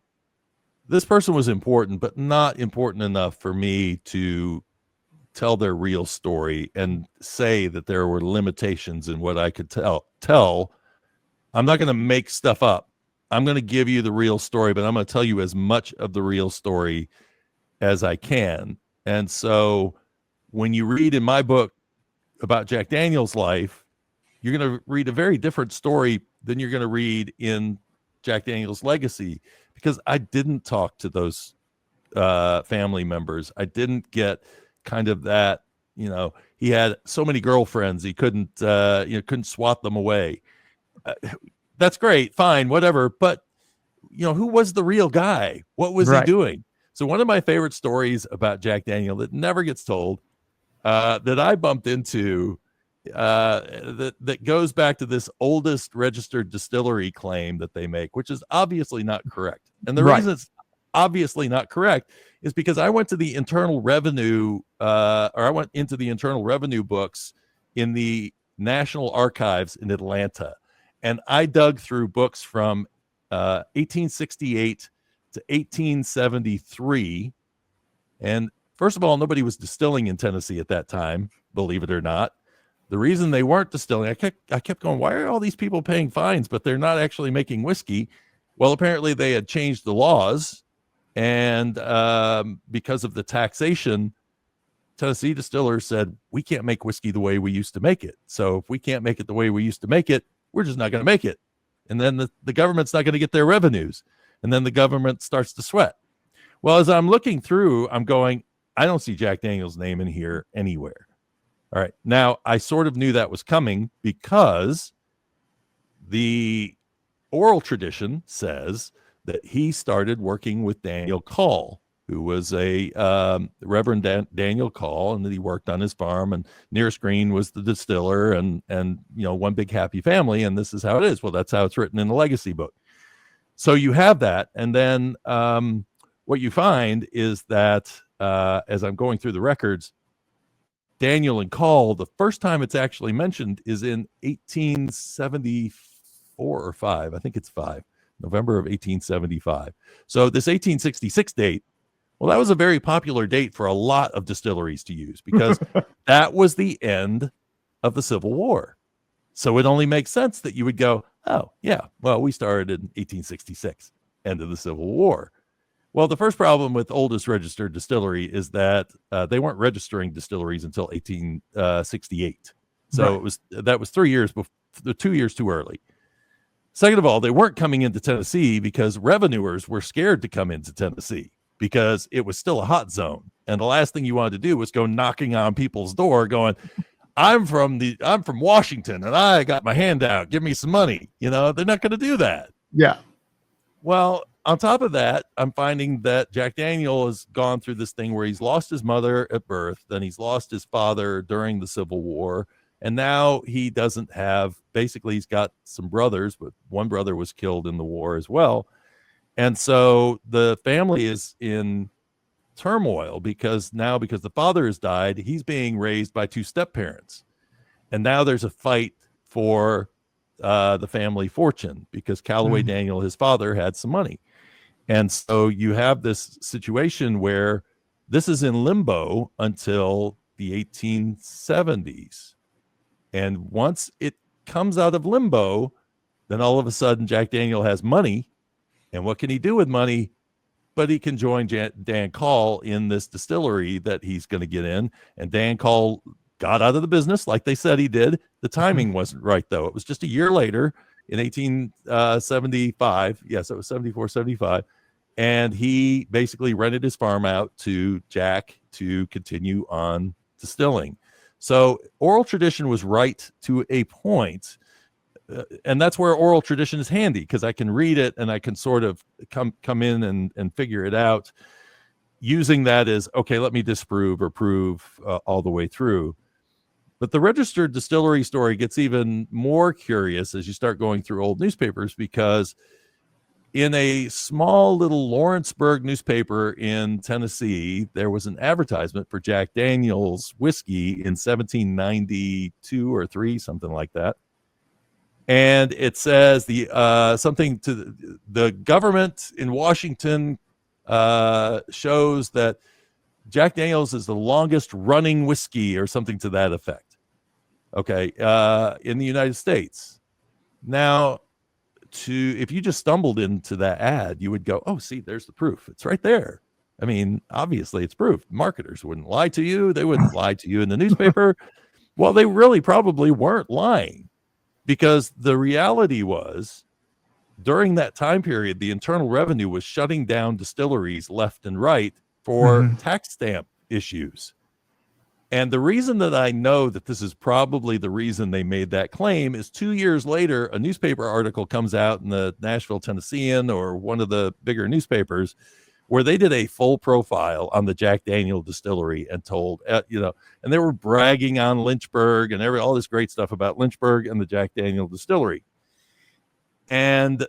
this person was important, but not important enough for me to tell their real story and say that there were limitations in what I could tell. I'm not going to make stuff up. I'm going to give you the real story, but I'm going to tell you as much of the real story as I can. And so when you read in my book about Jack Daniel's life, you're going to read a very different story than you're going to read in Jack Daniel's legacy, because I didn't talk to those family members. I didn't get kind of that, he had so many girlfriends, he couldn't swat them away. That's great, fine, whatever. But, who was the real guy? What was he doing? So one of my favorite stories about Jack Daniel that never gets told, that I bumped into, that goes back to this oldest registered distillery claim that they make, which is obviously not correct. And the reason it's obviously not correct is because I went to the Internal Revenue, I went into the Internal Revenue books in the National Archives in Atlanta, and I dug through books from 1868 to 1873. And first of all, nobody was distilling in Tennessee at that time, believe it or not. The reason they weren't distilling, I kept going, why are all these people paying fines, but they're not actually making whiskey? Well, apparently they had changed the laws, and because of the taxation, Tennessee distillers said, we can't make whiskey the way we used to make it. So if we can't make it the way we used to make it, we're just not going to make it. And then the government's not going to get their revenues. And then the government starts to sweat. Well, as I'm looking through, I'm going, I don't see Jack Daniel's name in here anywhere. All right. Now, I sort of knew that was coming because the oral tradition says that he started working with Daniel Call, who was a Reverend Daniel Call, and that he worked on his farm, and nearest green was the distiller, and one big happy family, and this is how it is. Well, that's how it's written in the legacy book. So you have that, and then what you find is that as I'm going through the records, Daniel and Call, the first time it's actually mentioned is in 1874 or 5. I think it's 5, November of 1875. So this 1866 date, well, that was a very popular date for a lot of distilleries to use, because that was the end of the Civil War. So it only makes sense that you would go, oh, yeah, well, we started in 1866, end of the Civil War. Well, the first problem with oldest registered distillery is that they weren't registering distilleries until 1868. So that was 3 years before, 2 years too early. Second of all, they weren't coming into Tennessee because revenuers were scared to come into Tennessee, because it was still a hot zone. And the last thing you wanted to do was go knocking on people's door going, I'm from Washington and I got my hand out, give me some money. They're not going to do that. Yeah. Well, on top of that, I'm finding that Jack Daniel has gone through this thing where he's lost his mother at birth, then he's lost his father during the Civil War, and now he doesn't have, basically he's got some brothers, but one brother was killed in the war as well. And so the family is in turmoil because the father has died, he's being raised by two step-parents. And now there's a fight for the family fortune, because Callaway Daniel, his father, had some money. And so you have this situation where this is in limbo until the 1870s. And once it comes out of limbo, Then all of a sudden, Jack Daniel has money. And what can he do with money? But he can join Dan Call in this distillery that he's going to get in. And Dan Call got out of the business like they said he did. The timing wasn't right, though. It was just a year later in 1875. Yes, it was 74, 75. And he basically rented his farm out to Jack to continue on distilling. So oral tradition was right to a point. And that's where oral tradition is handy, because I can read it and I can sort of come in and figure it out using that as, okay, let me disprove or prove all the way through. But the registered distillery story gets even more curious as you start going through old newspapers, because in a small little Lawrenceburg newspaper in Tennessee, there was an advertisement for Jack Daniel's whiskey in 1792 or 3, something like that. And it says something to the government in Washington shows that Jack Daniel's is the longest running whiskey or something to that effect. Okay, in the United States. Now, if you just stumbled into that ad, you would go, oh, see, there's the proof. It's right there. I mean, obviously it's proof. Marketers wouldn't lie to you. They wouldn't lie to you in the newspaper. Well, they really probably weren't lying. Because the reality was, during that time period, the Internal Revenue was shutting down distilleries left and right for tax stamp issues. And the reason that I know that this is probably the reason they made that claim is 2 years later, a newspaper article comes out in the Nashville Tennessean or one of the bigger newspapers where they did a full profile on the Jack Daniel distillery and told, and they were bragging on Lynchburg and all this great stuff about Lynchburg and the Jack Daniel distillery. And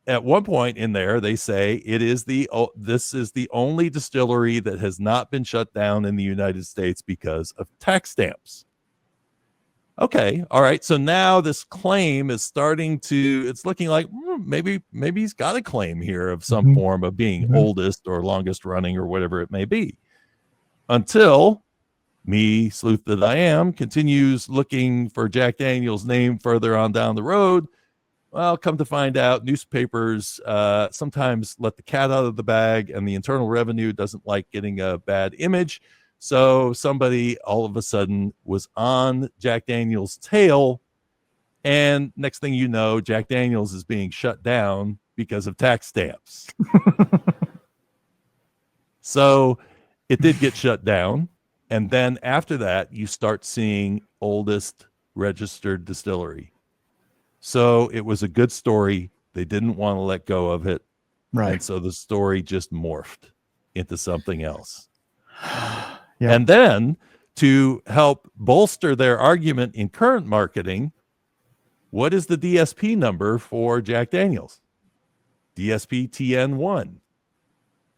at one point in there, they say this is the only distillery that has not been shut down in the United States because of tax stamps. Okay, all right. So now this claim is it's looking like maybe he's got a claim here of some form of being oldest or longest running or whatever it may be. Until me, sleuth that I am, continues looking for Jack Daniel's name further on down the road. Well, come to find out, newspapers sometimes let the cat out of the bag, and the Internal Revenue doesn't like getting a bad image. So somebody all of a sudden was on Jack Daniel's tail, and next thing you know, Jack Daniel's is being shut down because of tax stamps. So it did get shut down, and then after that, you start seeing oldest registered distillery. So it was a good story. They didn't want to let go of it. Right. And so the story just morphed into something else. Yeah. And then to help bolster their argument in current marketing, what is the DSP number for Jack Daniel's? DSP TN1.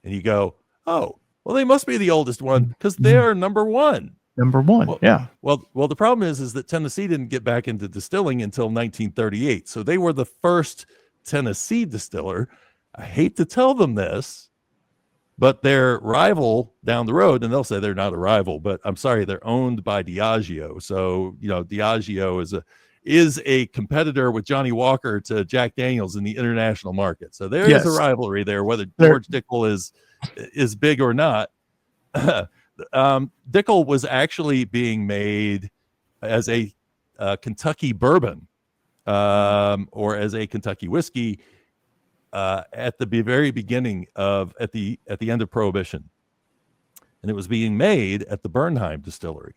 And you go, oh, well, they must be the oldest one because they are number one. Number one, yeah. Well, the problem is that Tennessee didn't get back into distilling until 1938. So they were the first Tennessee distiller. I hate to tell them this, but their rival down the road, and they'll say they're not a rival, but I'm sorry, they're owned by Diageo. So, Diageo is a competitor with Johnny Walker to Jack Daniel's in the international market. So there is a rivalry there, whether George Dickel is big or not. Dickel was actually being made as a Kentucky bourbon or as a Kentucky whiskey at the very beginning at the end of Prohibition, and it was being made at the Bernheim distillery.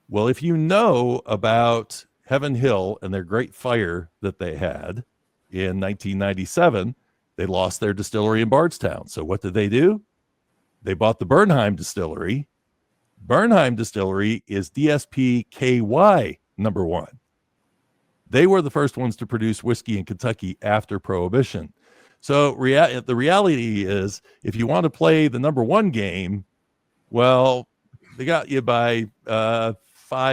Well, if you know about Heaven Hill and their great fire that they had in 1997, they lost their distillery in Bardstown. So what did they do? They bought the Bernheim distillery. Bernheim distillery is DSP KY number one. They were the first ones to produce whiskey in Kentucky after Prohibition. So the reality is, if you want to play the number one game, well, they got you by 5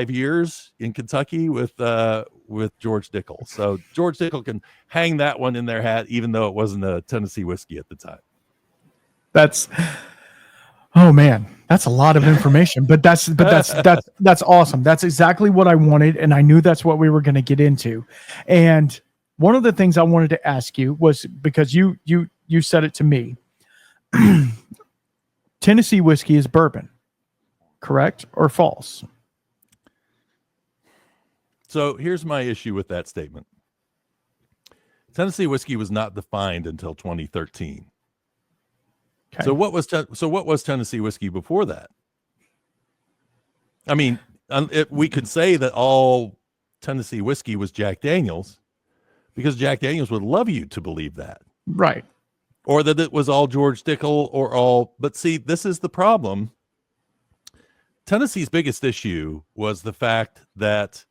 years in Kentucky with George Dickel. So George Dickel can hang that one in their hat, even though it wasn't a Tennessee whiskey at the time. Oh man, that's a lot of information, but that's awesome. That's exactly what I wanted, and I knew that's what we were going to get into. And one of the things I wanted to ask you was, because you said it to me, Tennessee whiskey is bourbon, correct or false? So here's my issue with that statement. Tennessee whiskey was not defined until 2013. Okay. So what was Tennessee whiskey before that? I mean, we could say that all Tennessee whiskey was Jack Daniel's, because Jack Daniel's would love you to believe that. Right. Or that it was all George Dickel or all, but see, this is the problem. Tennessee's biggest issue was the fact that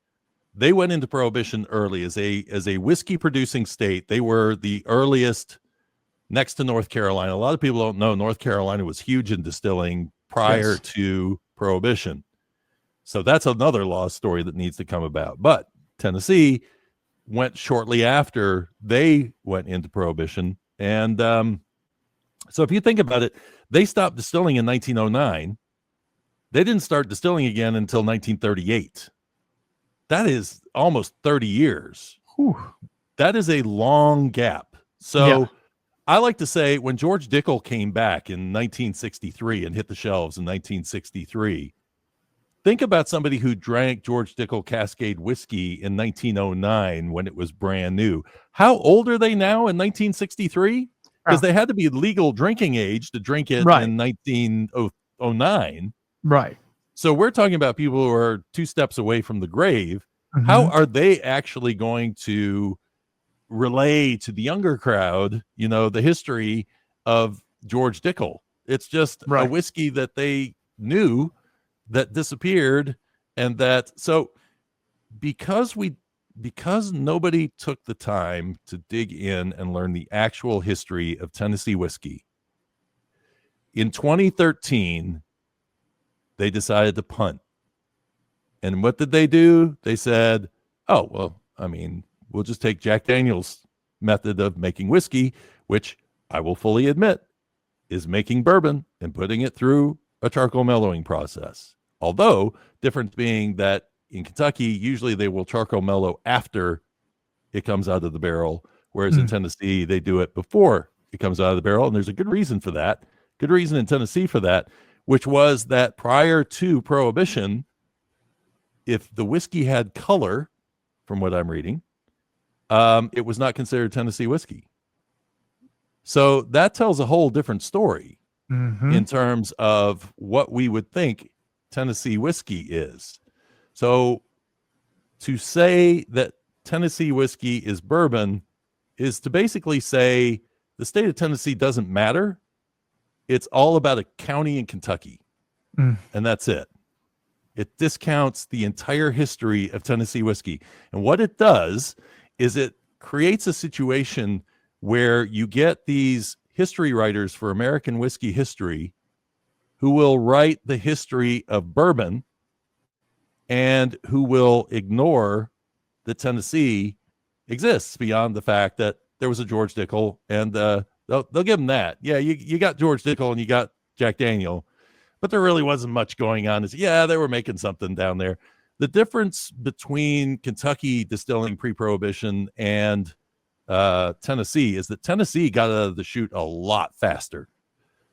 they went into Prohibition early as a whiskey producing state. They were the earliest, next to North Carolina. A lot of people don't know North Carolina was huge in distilling prior to Prohibition. So that's another lost story that needs to come about. But Tennessee went shortly after they went into Prohibition. And so if you think about it, they stopped distilling in 1909. They didn't start distilling again until 1938. That is almost 30 years. Whew. That is a long gap. So I like to say, when George Dickel came back in 1963 and hit the shelves in 1963, think about somebody who drank George Dickel Cascade whiskey in 1909 when it was brand new. How old are they now in 1963? Because they had to be legal drinking age to drink it in 1909. Right. So we're talking about people who are 2 steps away from the grave. Mm-hmm. How are they actually going to relay to the younger crowd, the history of George Dickel? It's just a whiskey that they knew that disappeared, and that because nobody took the time to dig in and learn the actual history of Tennessee whiskey, in 2013 they decided to punt. And what did they do? They said, oh, well, I mean, we'll just take Jack Daniel's method of making whiskey, which I will fully admit is making bourbon and putting it through a charcoal mellowing process. Although, difference being that in Kentucky, usually they will charcoal mellow after it comes out of the barrel, whereas in Tennessee, they do it before it comes out of the barrel. And there's a good reason for that. Good reason in Tennessee for that, which was that prior to Prohibition, if the whiskey had color, from what I'm reading, it was not considered Tennessee whiskey. So that tells a whole different story in terms of what we would think Tennessee whiskey is. So to say that Tennessee whiskey is bourbon is to basically say the state of Tennessee doesn't matter. It's all about a county in Kentucky, and that's it. It discounts the entire history of Tennessee whiskey. And what it does is it creates a situation where you get these history writers for American whiskey history who will write the history of bourbon and who will ignore that Tennessee exists beyond the fact that there was a George Dickel, and they'll give them that. Yeah, you got George Dickel and you got Jack Daniel, but there really wasn't much going on. They were making something down there. The difference between Kentucky distilling pre-Prohibition and Tennessee is that Tennessee got out of the chute a lot faster.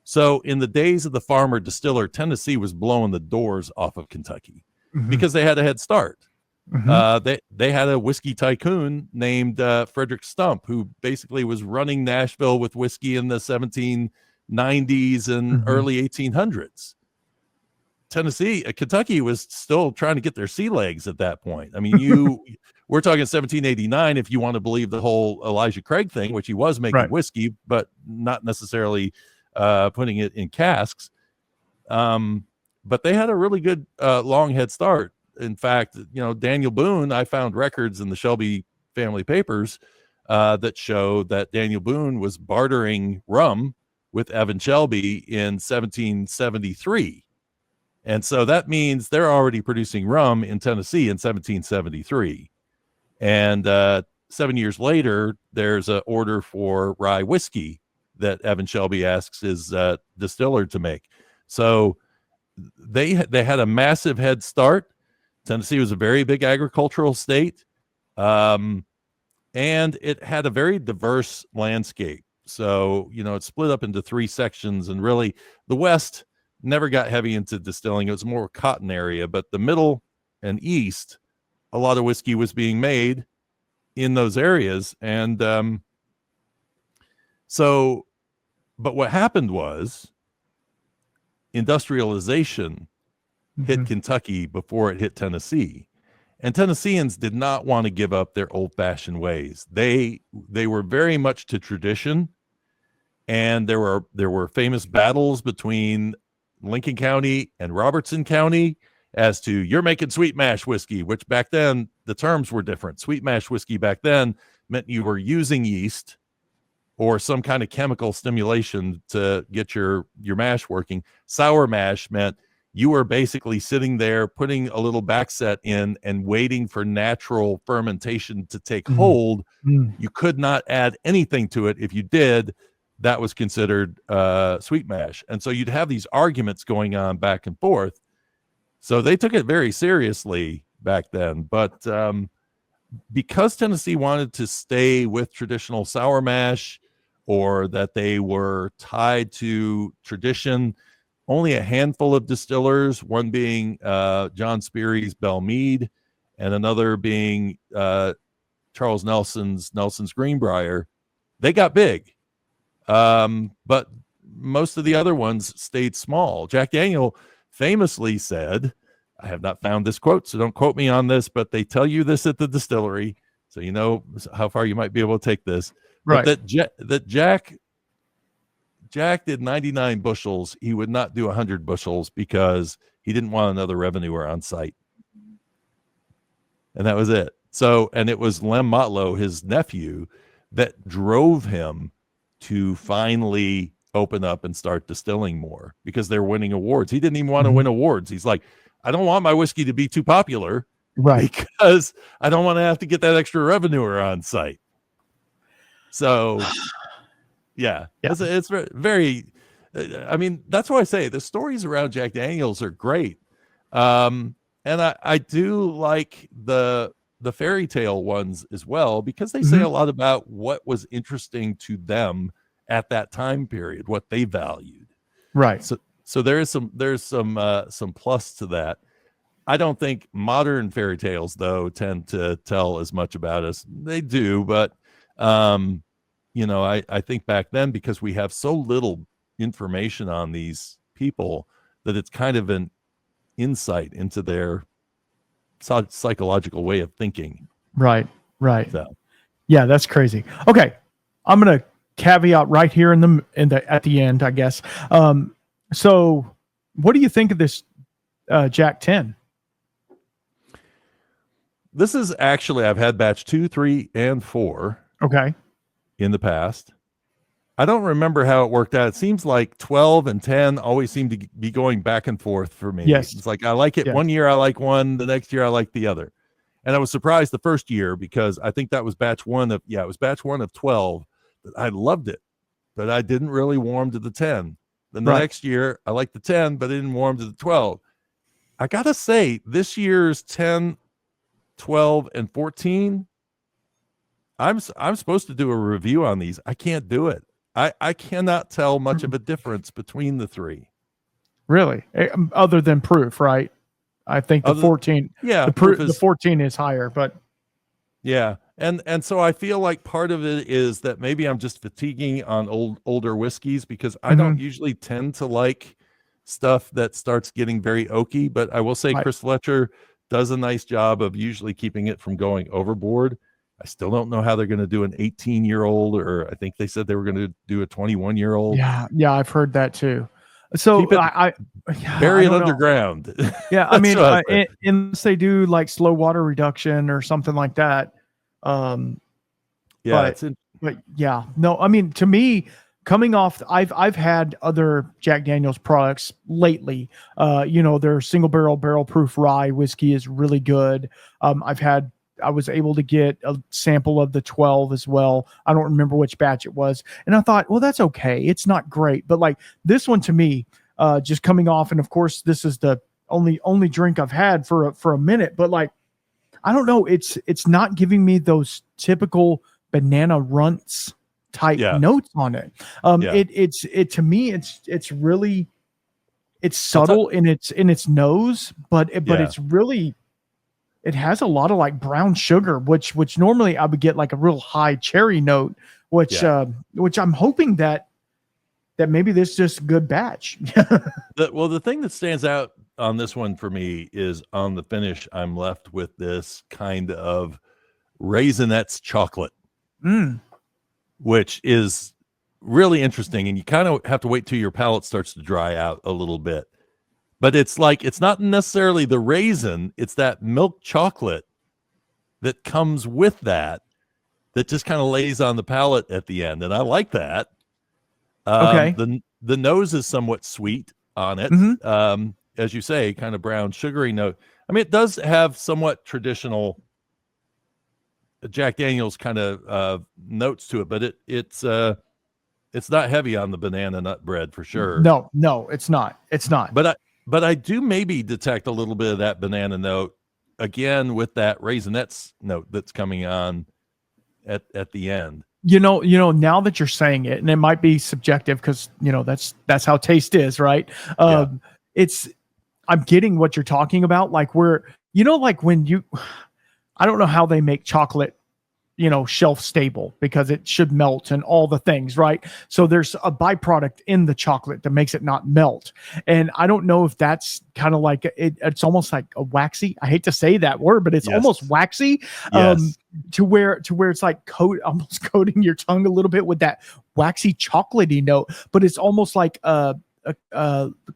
So in the days of the farmer distiller, Tennessee was blowing the doors off of Kentucky because they had a head start. They had a whiskey tycoon named Frederick Stump, who basically was running Nashville with whiskey in the 1790s and early 1800s. Kentucky was still trying to get their sea legs at that point. I mean, we're talking 1789 if you want to believe the whole Elijah Craig thing, which he was making whiskey, but not necessarily putting it in casks. But they had a really good long head start. In fact, Daniel Boone, I found records in the Shelby family papers that show that Daniel Boone was bartering rum with Evan Shelby in 1773. And so that means they're already producing rum in Tennessee in 1773. And 7 years later, there's an order for rye whiskey that Evan Shelby asks his distiller to make. So they had a massive head start. Tennessee was a very big agricultural state. and it had a very diverse landscape. So, it's split up into 3 sections, and really the West never got heavy into distilling. It was more a cotton area, but the middle and East, a lot of whiskey was being made in those areas. And but what happened was industrialization hit Kentucky before it hit Tennessee. And Tennesseans did not want to give up their old-fashioned ways. They were very much to tradition, and there were famous battles between Lincoln County and Robertson County as to, you're making sweet mash whiskey, which back then the terms were different. Sweet mash whiskey back then meant you were using yeast or some kind of chemical stimulation to get your mash working. Sour mash meant you were basically sitting there putting a little backset in and waiting for natural fermentation to take hold. You could not add anything to it. If you did, that was considered sweet mash. And so you'd have these arguments going on back and forth. So they took it very seriously back then. But because Tennessee wanted to stay with traditional sour mash, or that they were tied to tradition, only a handful of distillers, one being John Speary's Belle Meade, and another being Charles Nelson's Greenbrier, they got big. But most of the other ones stayed small. Jack Daniel famously said, I have not found this quote, so don't quote me on this, but they tell you this at the distillery, so you know how far you might be able to take this. Right. But that Jack did 99 bushels. He would not do 100 bushels because he didn't want another revenuer on site. And that was it. So, and it was Lem Motlow, his nephew, that drove him to finally open up and start distilling more because they're winning awards. He didn't even want to win awards. He's like, I don't want my whiskey to be too popular, right? Because I don't want to have to get that extra revenuer on site. So, yeah. It's very, I mean, that's why I say the stories around Jack Daniels are great. And I do like the fairy tale ones as well, because they say a lot about what was interesting to them at that time period, what they valued. Right. So there's some plus to that. I don't think modern fairy tales, though, tend to tell as much about us. They do, but I think back then, because we have so little information on these people, that it's kind of an insight into their psychological way of thinking. Right. So. Yeah, that's crazy. Okay, I'm gonna caveat right here at the end, I guess. So, what do you think of this Jack 10? This is actually, I've had batch 2, 3, and 4. Okay. In the past. I don't remember how it worked out. It seems like 12 and 10 always seem to be going back and forth for me. Yes. It's like I like it one year, I like one, the next year I like the other. And I was surprised the first year, because I think that was batch 1 of 12. But I loved it, but I didn't really warm to the 10. Then the next year I liked the 10, but I didn't warm to the 12. I gotta say, this year's 10, 12, and 14, I'm supposed to do a review on these. I can't do it. I cannot tell much of a difference between the 3. Really? Other than proof, right? I think the 14. Yeah, the 14 is higher, but yeah. And so I feel like part of it is that maybe I'm just fatiguing on older whiskeys, because I don't usually tend to like stuff that starts getting very oaky. But I will say Chris Fletcher does a nice job of usually keeping it from going overboard. I still don't know how they're going to do an 18-year-old, or I think they said they were going to do a 21-year-old. Yeah, I've heard that too. So bury it underground. Yeah, I mean, unless they do like slow water reduction or something like that. But yeah, no, I mean, to me, coming off, I've had other Jack Daniel's products lately. Their single barrel proof rye whiskey is really good. I was able to get a sample of the 12 as well. I don't remember which batch it was. And I thought, well, that's okay. It's not great. But like this one to me, just coming off, and of course, this is the only drink I've had for a minute. But like, I don't know. It's not giving me those typical banana runts type Yeah. notes on it. Yeah. It to me, it's really, it's subtle in its nose, but it's really, it has a lot of like brown sugar, which normally I would get like a real high cherry note, which I'm hoping that maybe this is just a good batch. The thing that stands out on this one for me is on the finish, I'm left with this kind of Raisinets chocolate, which is really interesting. And you kind of have to wait till your palate starts to dry out a little bit. But it's like, it's not necessarily the raisin, it's that milk chocolate that comes with that just kind of lays on the palate at the end. And I like that. Okay. The nose is somewhat sweet on it. As you say, kind of brown, sugary note. I mean, it does have somewhat traditional Jack Daniel's kind of notes to it, but it's not heavy on the banana nut bread for sure. No, it's not. It's not. But I do maybe detect a little bit of that banana note again with that Raisinets note that's coming on at the end. You know, now that you're saying it, and it might be subjective because, that's how taste is, right? I'm getting what you're talking about. Like like when I don't know how they make chocolate, shelf stable because it should melt and all the things, right? So there's a byproduct in the chocolate that makes it not melt. And I don't know if that's kind of like it's almost like a waxy. I hate to say that word, but it's almost waxy. To where it's like almost coating your tongue a little bit with that waxy chocolatey note, but it's almost like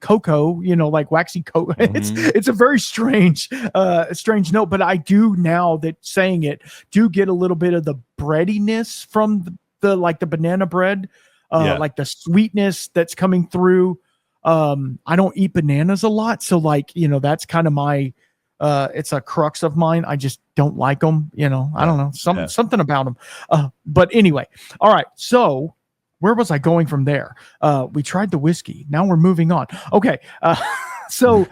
cocoa, like waxy cocoa. It's a very strange note, but I do, now that saying it, do get a little bit of the breadiness from the like the banana bread, like the sweetness that's coming through. I don't eat bananas a lot, so like, that's kind of my it's a crux of mine. I just don't like them, I don't know, something about them. But anyway, all right, so where was I going from there? We tried the whiskey. Now we're moving on. Okay. So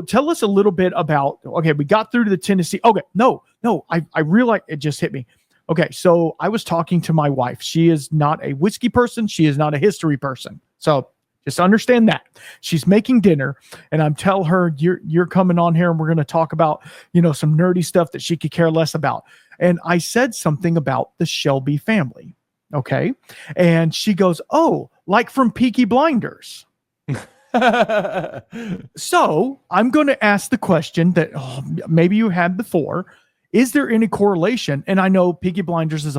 tell us a little bit about, okay, we got through to the Tennessee. Okay. No, I realized it just hit me. Okay. So I was talking to my wife. She is not a whiskey person. She is not a history person. So just understand that. She's making dinner and I'm telling her, you're coming on here and we're going to talk about, some nerdy stuff that she could care less about. And I said something about the Shelby family. Okay. And she goes, oh, like from Peaky Blinders. So I'm going to ask the question that maybe you had before. Is there any correlation? And I know Peaky Blinders is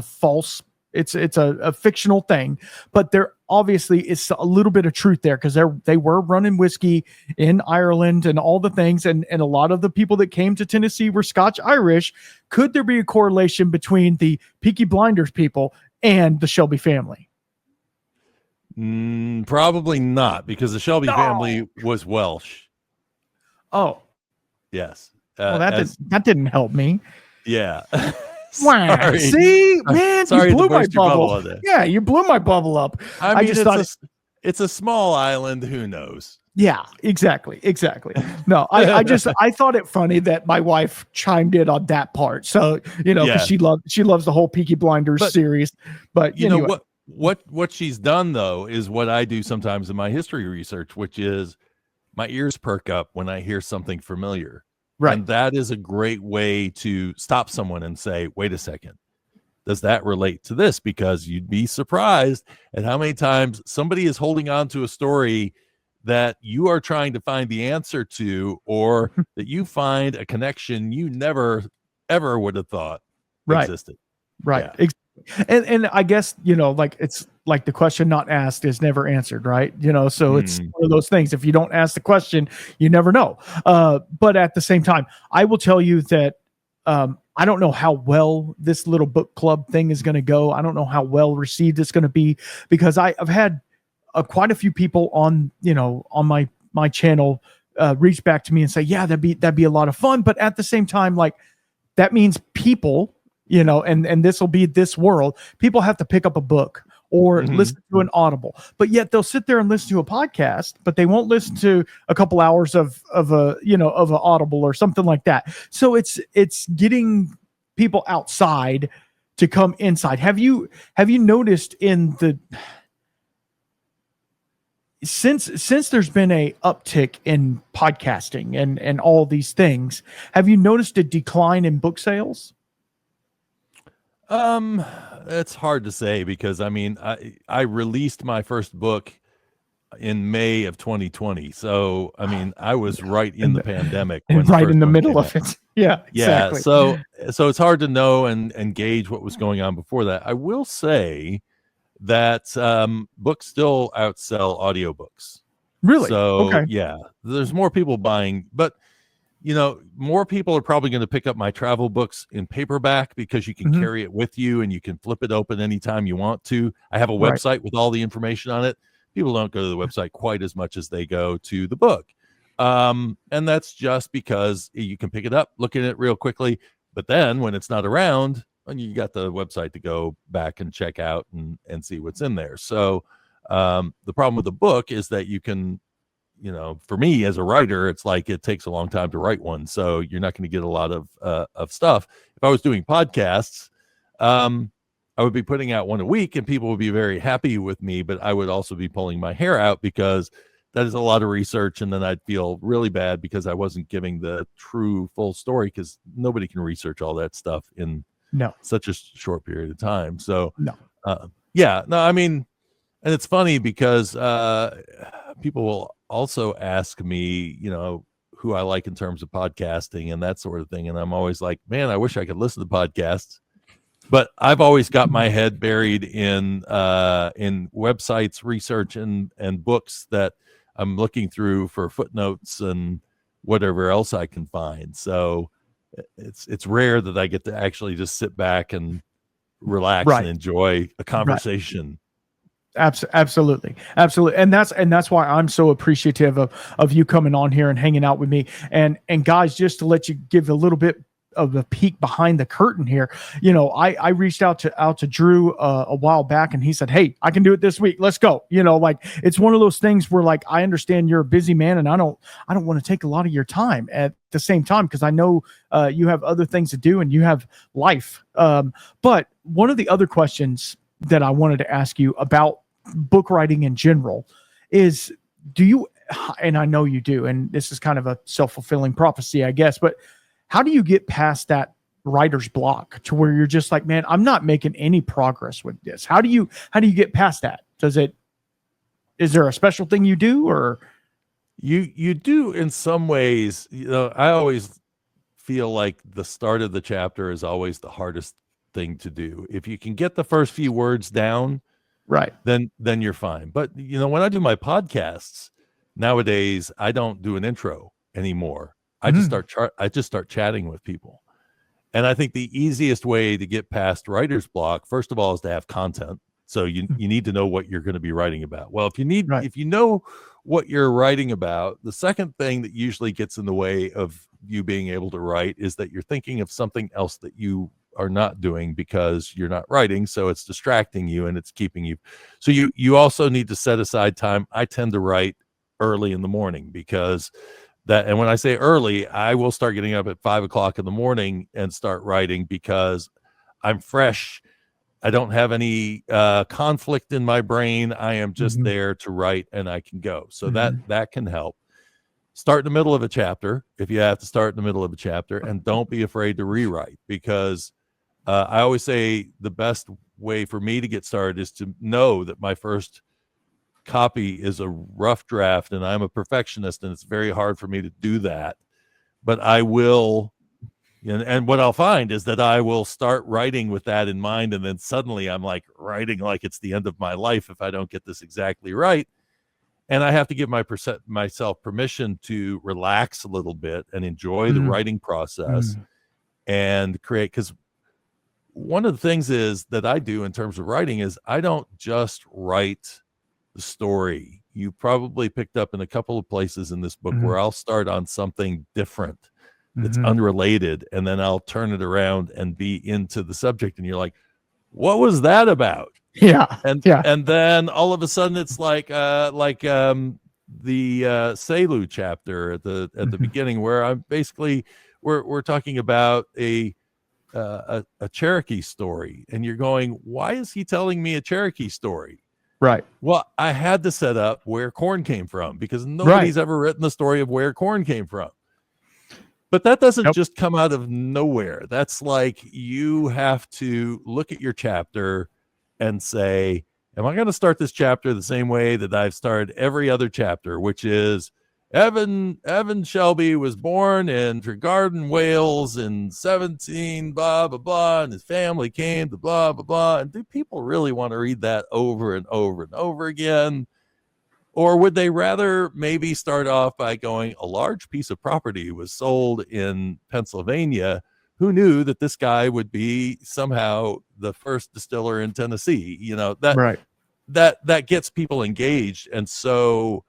it's a fictional thing, but there obviously is a little bit of truth there because they were running whiskey in Ireland and all the things. And a lot of the people that came to Tennessee were Scotch Irish. Could there be a correlation between the Peaky Blinders people and the Shelby family? Probably not, because the Shelby family was Welsh. Oh, yes. Well, that didn't help me. Yeah. Wow. See, man, sorry, you blew my bubble. Yeah, you blew my bubble up. I just thought it's a small island. Who knows? Yeah, exactly. No, I thought it funny that my wife chimed in on that part. So, because she loves the whole Peaky Blinders series. But anyway. Know what she's done though is what I do sometimes in my history research, which is my ears perk up when I hear something familiar. Right. And that is a great way to stop someone and say, wait a second, does that relate to this? Because you'd be surprised at how many times somebody is holding on to a story that you are trying to find the answer to, or that you find a connection you never, ever would have thought existed. Right. Yeah. And I guess, like it's like the question not asked is never answered, right? So it's one of those things. If you don't ask the question, you never know. But at the same time, I will tell you that I don't know how well this little book club thing is going to go. I don't know how well received it's going to be, because I've had quite a few people on my channel reach back to me and say, yeah, that'd be a lot of fun. But at the same time, like, that means people, and this will be this world, people have to pick up a book or Mm-hmm. listen to an Audible. But yet they'll sit there and listen to a podcast, but they won't listen to a couple hours of a of an Audible or something like that. So it's getting people outside to come inside. Have you noticed in the since there's been a uptick in podcasting and all these things, have you noticed a decline in book sales? It's hard to say because I mean, I released my first book in May of 2020. So, I mean, I was right in the pandemic when And the right first in the one middle came out. of it. Yeah, Yeah, exactly. so it's hard to know and gauge what was going on before that. I will say that books still outsell audiobooks. Really? So, Okay. yeah, there's more people buying, but more people are probably going to pick up my travel books in paperback because you can Mhm. carry it with you and you can flip it open anytime you want to. I have a Right. website with all the information on it. People don't go to the website quite as much as they go to the book. And that's just because you can pick it up, look at it real quickly. But then when it's not around, then you got the website to go back and check out and see what's in there. So the problem with the book is that you can, for me as a writer, it's like it takes a long time to write one. So you're not going to get a lot of stuff. If I was doing podcasts, I would be putting out one a week and people would be very happy with me, but I would also be pulling my hair out because that is a lot of research. And then I'd feel really bad because I wasn't giving the true full story because nobody can research all that stuff in No. such a short period of time. So, No. yeah, no, I mean, and it's funny because people will also ask me, who I like in terms of podcasting and that sort of thing. And I'm always like, man, I wish I could listen to podcasts. But I've always got my head buried in websites, research, and books that I'm looking through for footnotes and whatever else I can find. So it's rare that I get to actually just sit back and relax and Right. enjoy a Right. conversation. Absolutely. And that's why I'm so appreciative of you coming on here and hanging out with me. And guys, just to let you give a little bit of a peek behind the curtain here, I reached out to Drew a while back and he said, "Hey, I can do it this week. Let's go." Like it's one of those things where like, I understand you're a busy man and I don't want to take a lot of your time at the same time, because I know you have other things to do and you have life. But one of the other questions that I wanted to ask you about book writing in general is, do you, and I know you do, and this is kind of a self-fulfilling prophecy, I guess, but how do you get past that writer's block to where you're just like, man, I'm not making any progress with this? How do you get past that? Is there a special thing you do, or? You do in some ways. I always feel like the start of the chapter is always the hardest thing to do. If you can get the first few words down, Right. then you're fine. But when I do my podcasts nowadays, I don't do an intro anymore. I just start chatting with people. And I think the easiest way to get past writer's block, first of all, is to have content. So you need to know what you're going to be writing about. Well, Right. if you know what you're writing about, the second thing that usually gets in the way of you being able to write is that you're thinking of something else that you are not doing because you're not writing. So it's distracting you and it's keeping you. So you also need to set aside time. I tend to write early in the morning because and when I say early, I will start getting up at 5 o'clock in the morning and start writing because I'm fresh. I don't have any conflict in my brain. I am just there to write and I can go. So that can help. Start in the middle of a chapter if you have to start in the middle of a chapter, and don't be afraid to rewrite, because I always say the best way for me to get started is to know that my first copy is a rough draft and I'm a perfectionist and it's very hard for me to do that. But I will, and what I'll find is that I will start writing with that in mind, and then suddenly I'm like writing like it's the end of my life if I don't get this exactly right. And I have to give myself permission to relax a little bit and enjoy the writing process and create. Because one of the things is that I do in terms of writing is I don't just write the story. You probably picked up in a couple of places in this book where I'll start on something different that's unrelated, and then I'll turn it around and be into the subject. And you're like, what was that about? Yeah. and Yeah. and then all of a sudden it's like the Selu chapter at the Mhm. beginning, where I'm basically we're talking about a Cherokee story, and you're going, why is he telling me a Cherokee story? Right. Well, I had to set up where corn came from, because Right. nobody's ever written the story of where corn came from. But that doesn't Yep. just come out of nowhere. That's like, you have to look at your chapter and say, am I going to start this chapter the same way that I've started every other chapter, which is Evan Shelby was born in Tregarden, Wales in 17 blah blah blah, and his family came to blah blah blah. And do people really want to read that over and over and over again? Or would they rather maybe start off by going, a large piece of property was sold in Pennsylvania? Who knew that this guy would be somehow the first distiller in Tennessee? Right. That gets people engaged. And so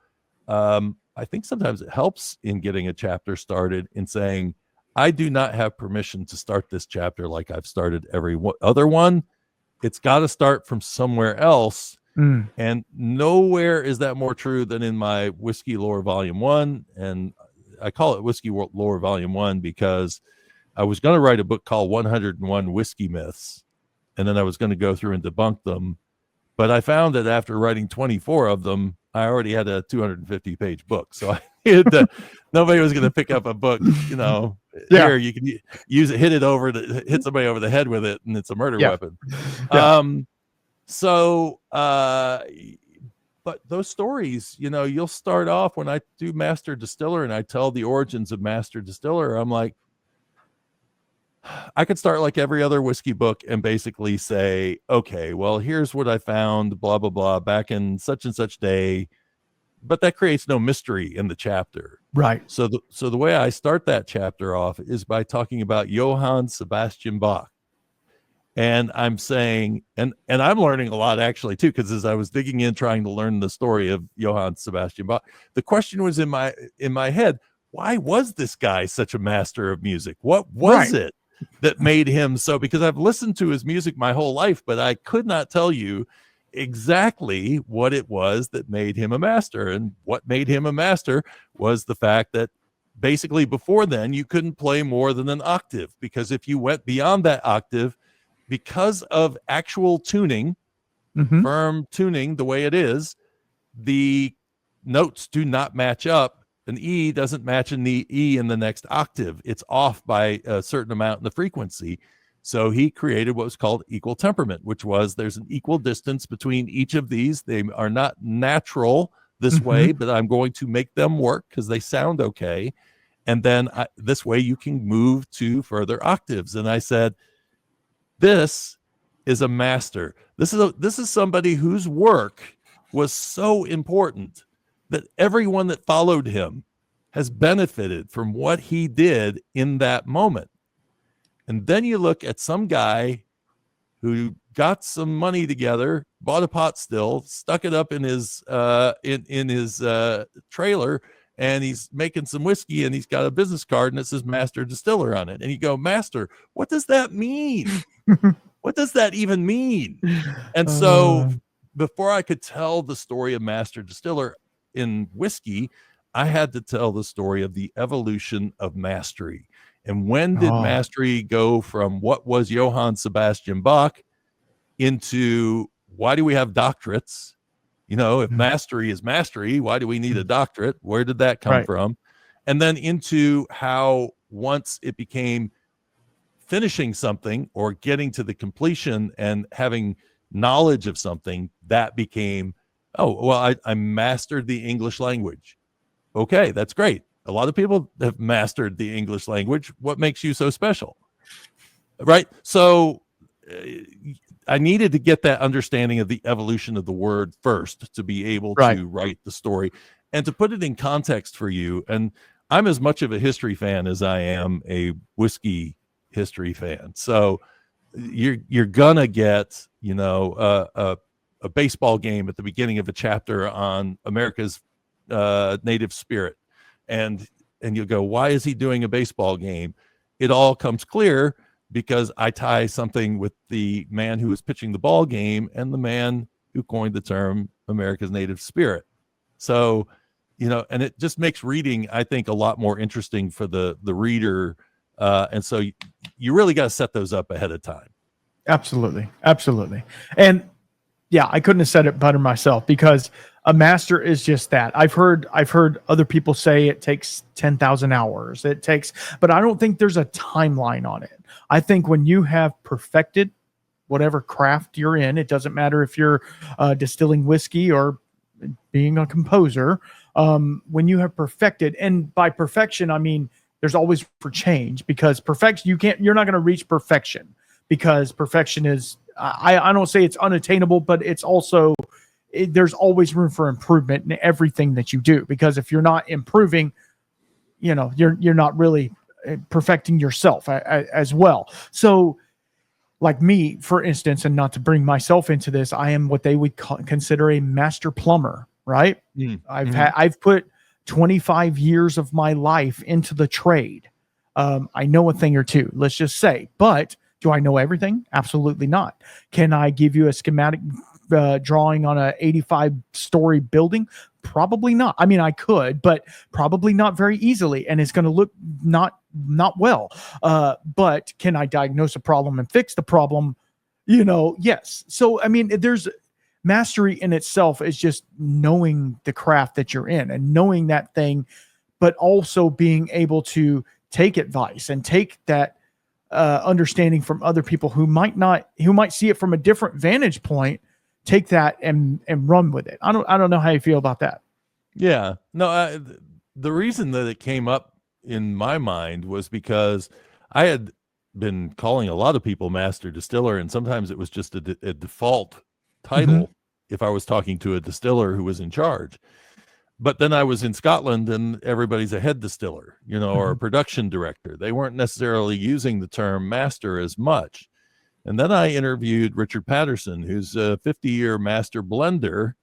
I think sometimes it helps in getting a chapter started in saying, I do not have permission to start this chapter like I've started every other one. It's got to start from somewhere else. Mm. And nowhere is that more true than in my Whiskey Lore Volume 1. And I call it Whiskey Lore Volume 1 because I was going to write a book called 101 Whiskey Myths, and then I was going to go through and debunk them. But I found that after writing 24 of them, I already had a 250-page book. So I needed to, nobody was going to pick up a book, Yeah. here, you can use it, hit somebody over the head with it, and it's a murder weapon. Yeah. But those stories, you'll start off, when I do Master Distiller and I tell the origins of Master Distiller, I'm like, I could start like every other whiskey book and basically say, okay, well, here's what I found, blah, blah, blah, back in such and such day. But that creates no mystery in the chapter. Right. So the way I start that chapter off is by talking about Johann Sebastian Bach. And I'm saying, and I'm learning a lot actually too, because as I was digging in, trying to learn the story of Johann Sebastian Bach, the question was in my head, why was this guy such a master of music? What was it that made him so? Because I've listened to his music my whole life, but I could not tell you exactly what it was that made him a master. And what made him a master was the fact that basically before then you couldn't play more than an octave, because if you went beyond that octave, because of actual tuning, Mm-hmm. firm tuning, the way it is, the notes do not match up. An E doesn't match in the E in the next octave. It's off by a certain amount in the frequency. So he created what was called equal temperament, which was there's an equal distance between each of these. They are not natural this way, but I'm going to make them work because they sound okay. And then this way you can move to further octaves. And I said, this is a master. This is somebody whose work was so important that everyone that followed him has benefited from what he did in that moment. And then you look at some guy who got some money together, bought a pot still, stuck it up in his in his trailer, and he's making some whiskey, and he's got a business card and it says Master Distiller on it. And you go, Master, what does that mean? What does that even mean? And so before I could tell the story of Master Distiller in whiskey, I had to tell the story of the evolution of mastery. And when did mastery go from what was Johann Sebastian Bach into why do we have doctorates? If mastery is mastery, why do we need a doctorate? Where did that come from? And then into how once it became finishing something or getting to the completion and having knowledge of something, that became, oh, well, I mastered the English language. Okay, that's great. A lot of people have mastered the English language. What makes you so special? Right? So I needed to get that understanding of the evolution of the word first to be able to write the story and to put it in context for you. And I'm as much of a history fan as I am a whiskey history fan. So you're gonna get a baseball game at the beginning of a chapter on America's native spirit, and you'll go, why is he doing a baseball game? It all comes clear because I tie something with the man who was pitching the ball game and the man who coined the term America's native spirit. So, and it just makes reading, I think, a lot more interesting for the reader. And so you really got to set those up ahead of time. Absolutely. Absolutely. And yeah, I couldn't have said it better myself, because a master is just that. I've heard other people say it takes 10,000 hours. But I don't think there's a timeline on it. I think when you have perfected whatever craft you're in, it doesn't matter if you're distilling whiskey or being a composer. When you have perfected, and by perfection, I mean, there's always for change, because perfection, you're not going to reach perfection, because perfection is, I don't say it's unattainable, but it's also, there's always room for improvement in everything that you do, because if you're not improving, you're not really perfecting yourself as well. So like me, for instance, and not to bring myself into this, I am what they would consider a master plumber, right? I've put 25 years of my life into the trade. I know a thing or two, let's just say, but do I know everything? Absolutely not. Can I give you a schematic drawing on a 85-story building? Probably not. I mean, I could, but probably not very easily, and it's going to look not well. But can I diagnose a problem and fix the problem? Yes. So I mean, there's mastery in itself is just knowing the craft that you're in and knowing that thing, but also being able to take advice and take that understanding from other people who might see it from a different vantage point, take that and run with it. I don't know how you feel about that. Yeah, no, the reason that it came up in my mind was because I had been calling a lot of people master distiller, and sometimes it was just a default title if I was talking to a distiller who was in charge. But then I was in Scotland, and everybody's a head distiller, or a production director. They weren't necessarily using the term master as much. And then I interviewed Richard Patterson, who's a 50-year master blender.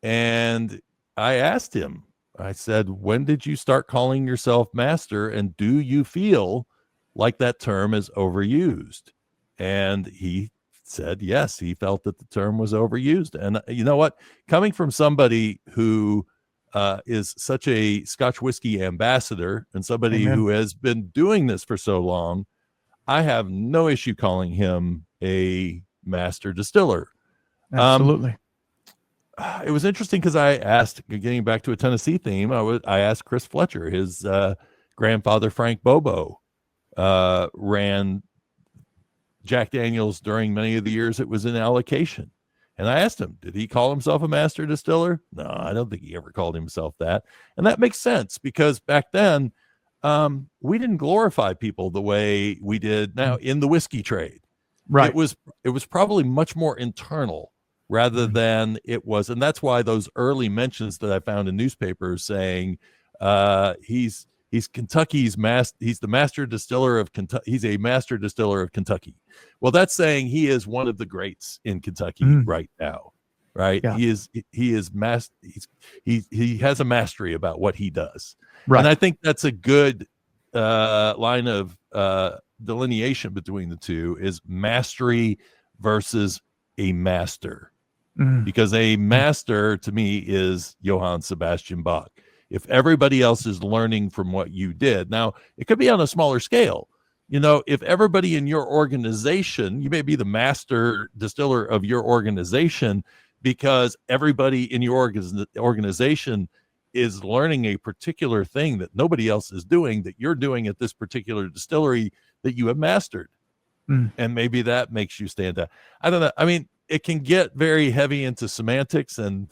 And I asked him, I said, when did you start calling yourself master? And do you feel like that term is overused? And he said, yes, he felt that the term was overused. And you know what? Coming from somebody who is such a Scotch whiskey ambassador and somebody who has been doing this for so long, I have no issue calling him a master distiller. Absolutely. It was interesting because I asked, getting back to a Tennessee theme, I asked Chris Fletcher, his grandfather, Frank Bobo, ran Jack Daniels during many of the years it was in allocation. And I asked him, did he call himself a master distiller? No, I don't think he ever called himself that. And that makes sense, because back then, we didn't glorify people the way we did now in the whiskey trade. Right. It was probably much more internal rather than it was. And that's why those early mentions that I found in newspapers saying he's Kentucky's he's the master distiller of Kentucky. He's a master distiller of Kentucky. Well, that's saying he is one of the greats in Kentucky right now. Right. Yeah. He has a mastery about what he does. Right. And I think that's a good line of delineation between the two, is mastery versus a master. Because a master to me is Johann Sebastian Bach. If everybody else is learning from what you did, now it could be on a smaller scale. If everybody in your organization, you may be the master distiller of your organization because everybody in your organization is learning a particular thing that nobody else is doing, that you're doing at this particular distillery that you have mastered. And maybe that makes you stand out. I don't know. I mean, it can get very heavy into semantics and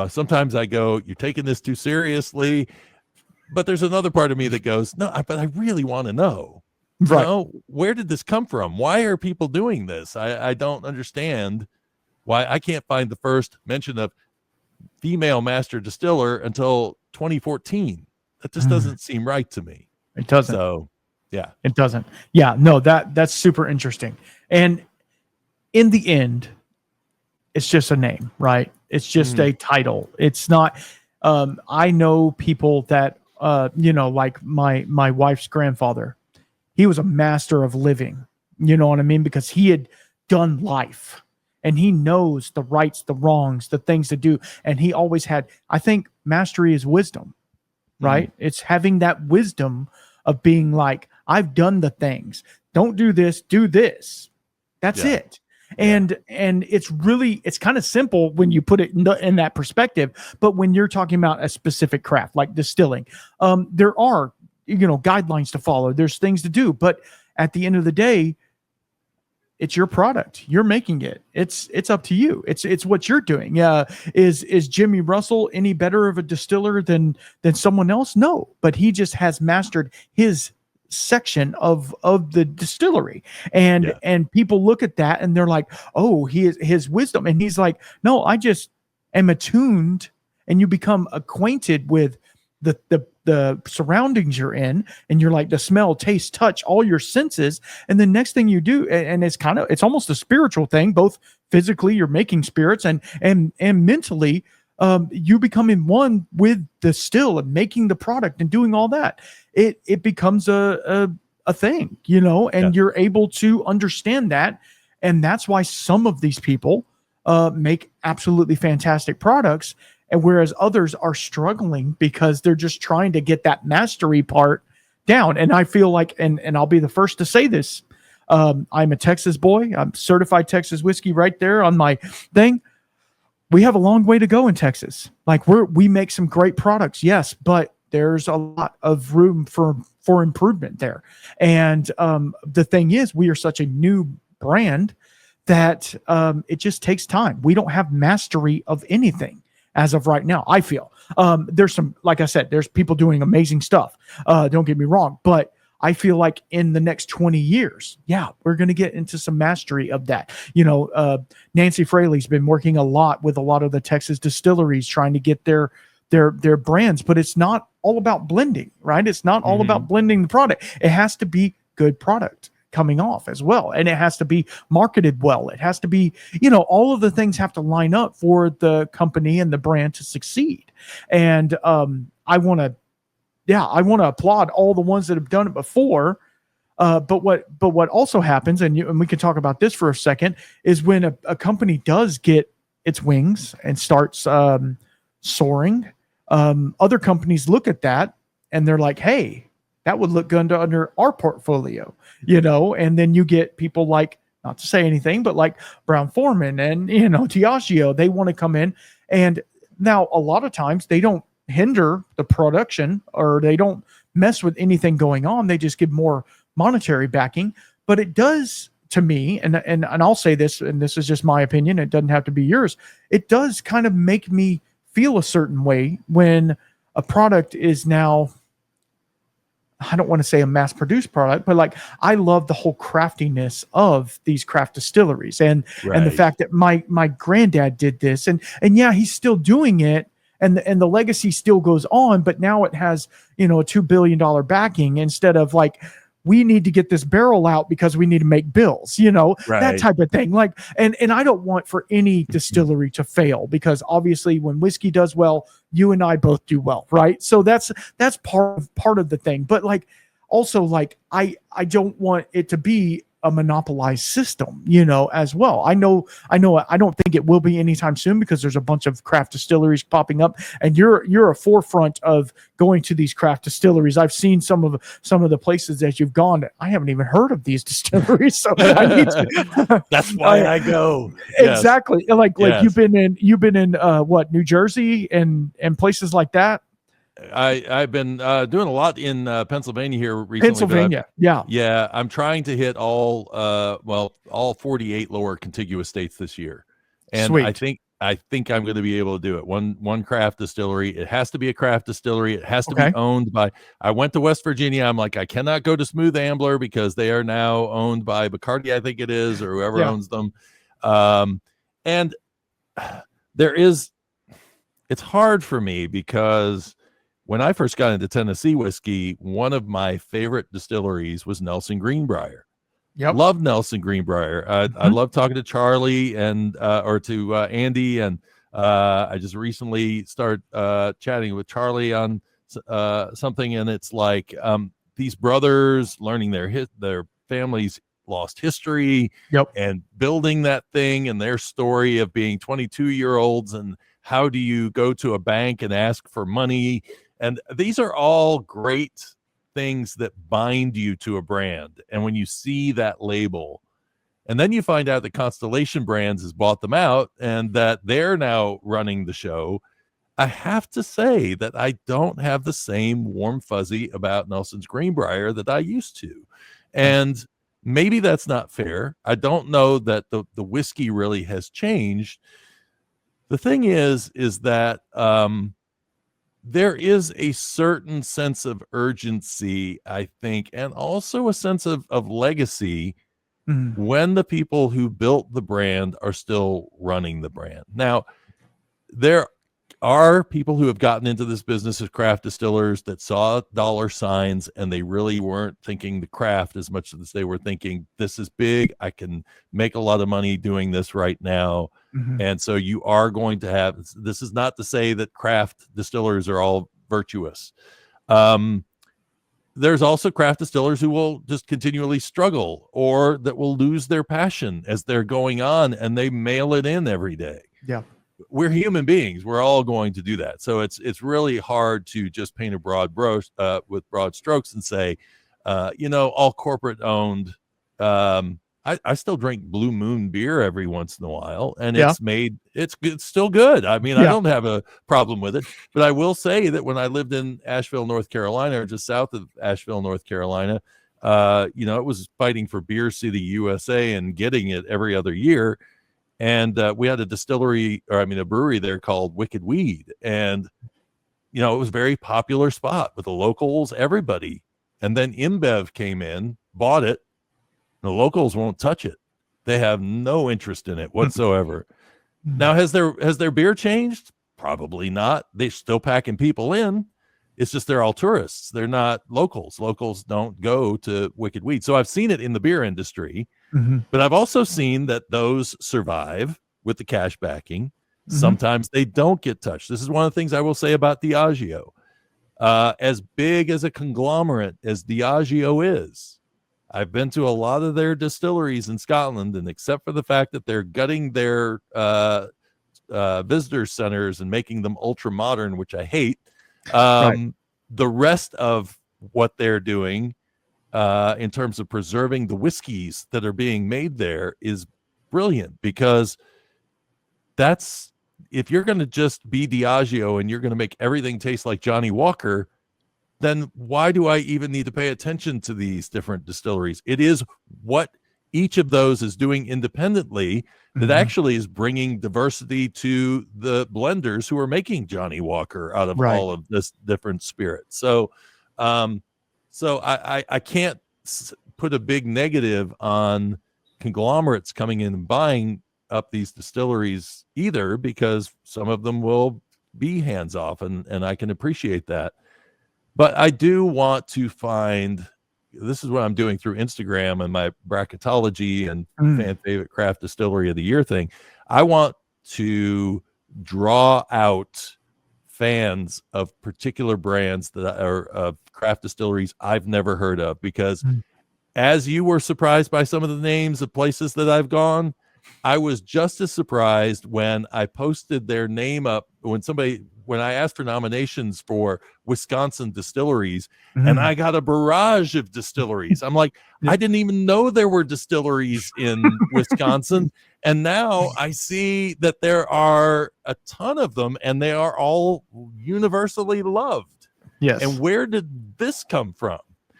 sometimes I go, you're taking this too seriously, but there's another part of me that goes, no, but I really want to know, where did this come from? Why are people doing this? I don't understand why I can't find the first mention of female master distiller until 2014. That just doesn't seem right to me. It doesn't. So, yeah, it doesn't. Yeah, no, that's super interesting. And in the end, it's just a name, right? It's just a title. It's not. I know people that like my wife's grandfather, he was a master of living, you know what I mean? Because he had done life and he knows the rights, the wrongs, the things to do. And he always had, I think mastery is wisdom, right? It's having that wisdom of being like, I've done the things. Don't do this, do this. That's it. And it's kind of simple when you put it in that perspective. But when you're talking about a specific craft like distilling, there are, guidelines to follow. There's things to do. But at the end of the day, it's your product. You're making it. It's up to you. It's what you're doing. Is Jimmy Russell any better of a distiller than someone else? No, but he just has mastered his section of the distillery, and people look at that and they're like, oh, his wisdom, and he's like, no, I just am attuned, and you become acquainted with the surroundings you're in, and you're like the smell, taste, touch, all your senses, and the next thing you do, and it's almost a spiritual thing, both physically you're making spirits and mentally, you become in one with the still and making the product and doing all that. It becomes a thing, and you're able to understand that, and that's why some of these people make absolutely fantastic products. And whereas others are struggling because they're just trying to get that mastery part down. And I feel like, and I'll be the first to say this, I'm a Texas boy. I'm certified Texas whiskey right there on my thing. We have a long way to go in Texas. Like we make some great products, yes, but there's a lot of room for improvement there. And the thing is, we are such a new brand that it just takes time. We don't have mastery of anything as of right now. I feel there's some, like I said, there's people doing amazing stuff. Don't get me wrong, but I feel like in the next 20 years, we're going to get into some mastery of that. Nancy Fraley's been working a lot with a lot of the Texas distilleries trying to get their brands, but it's not all about blending, right? It's not all about blending the product. It has to be good product coming off as well. And it has to be marketed well. It has to be, all of the things have to line up for the company and the brand to succeed. And I want to applaud all the ones that have done it before. But what also happens, and we can talk about this for a second, is when a company does get its wings and starts soaring, other companies look at that and they're like, hey, that would look good under our portfolio, and then you get people like, not to say anything, but like Brown-Forman and, Diageo, they want to come in. And now a lot of times they don't hinder the production or they don't mess with anything going on. They just give more monetary backing. But it does, to me, and I'll say this, and this is just my opinion, it doesn't have to be yours, it does kind of make me feel a certain way when a product is now, I don't want to say a mass-produced product, but like I love the whole craftiness of these craft distilleries and the fact that my granddad did this, and he's still doing it, and the legacy still goes on, but now it has a $2 billion backing instead of like, we need to get this barrel out because we need to make bills, that type of thing. Like, and I don't want for any distillery to fail, because obviously when whiskey does well, you and I both do well, right? So that's part of the thing. But like, also like, I don't want it to be a monopolized system, as well. I know, I don't think it will be anytime soon, because there's a bunch of craft distilleries popping up, and you're a forefront of going to these craft distilleries. I've seen some of the places that you've gone. I haven't even heard of these distilleries, so I need to. That's why I go. Exactly. Like you've been in what, New Jersey and places like that. I've been doing a lot in Pennsylvania here recently. Pennsylvania, yeah. I'm trying to hit all 48 lower contiguous states this year, and Sweet. I think I'm going to be able to do it. One craft distillery. It has to be a craft distillery. It has to be owned by. I went to West Virginia. I'm like, I cannot go to Smooth Ambler because they are now owned by Bacardi, I think it is, or whoever owns them. And it's hard for me because when I first got into Tennessee whiskey, one of my favorite distilleries was Nelson Greenbrier. Yep. Love Nelson Greenbrier. I love talking to Charlie and to Andy, and I just recently started chatting with Charlie on something, and it's like these brothers learning their families lost history Yep. and building that thing, and their story of being 22-year-olds, and how do you go to a bank and ask for money. And these are all great things that bind you to a brand. And when you see that label, and then you find out that Constellation Brands has bought them out and that they're now running the show, I have to say that I don't have the same warm fuzzy about Nelson's Greenbrier that I used to. And maybe that's not fair. I don't know that the whiskey really has changed. The thing is that there is a certain sense of urgency, I think, and also a sense of legacy when the people who built the brand are still running the brand. Now, there are people who have gotten into this business as craft distillers that saw dollar signs, and they really weren't thinking the craft as much as they were thinking, this is big, I can make a lot of money doing this right now. And so you are going to have, this is not to say that craft distillers are all virtuous. There's also craft distillers who will just continually struggle, or that will lose their passion as they're going on, and they mail it in every day. Yeah. We're human beings. We're all going to do that. So it's really hard to just paint a broad brush with broad strokes and say, all corporate owned. I still drink Blue Moon beer every once in a while, and it's still good. I mean, I don't have a problem with it, but I will say that when I lived in Asheville, North Carolina, or just south of Asheville, North Carolina, it was fighting for Beer City, USA, and getting it every other year. And we had a brewery there called Wicked Weed. And, it was a very popular spot with the locals, everybody. And then InBev came in, bought it. The locals won't touch it. They have no interest in it whatsoever. Now, has their beer changed? Probably not. They're still packing people in. It's just they're all tourists. They're not locals. Locals don't go to Wicked Weed. So I've seen it in the beer industry. But I've also seen that those survive with the cash backing. Sometimes they don't get touched. This is one of the things I will say about Diageo. As big as a conglomerate as Diageo is, I've been to a lot of their distilleries in Scotland, and except for the fact that they're gutting their visitor centers and making them ultra modern, which I hate, the rest of what they're doing in terms of preserving the whiskeys that are being made there is brilliant, because if you're going to just be Diageo and you're going to make everything taste like Johnny Walker, then why do I even need to pay attention to these different distilleries? It is what each of those is doing independently that actually is bringing diversity to the blenders who are making Johnny Walker out of all of this different spirit. So, I can't put a big negative on conglomerates coming in and buying up these distilleries either, because some of them will be hands off, and I can appreciate that. But I do want to find, this is what I'm doing through Instagram and my bracketology and fan favorite craft distillery of the year thing. I want to draw out fans of particular brands that are of craft distilleries I've never heard of, because as you were surprised by some of the names of places that I've gone, I was just as surprised when I posted their name up when I asked for nominations for Wisconsin distilleries, and I got a barrage of distilleries. I'm like, I didn't even know there were distilleries in Wisconsin. And now I see that there are a ton of them, and they are all universally loved. Yes. And where did this come from?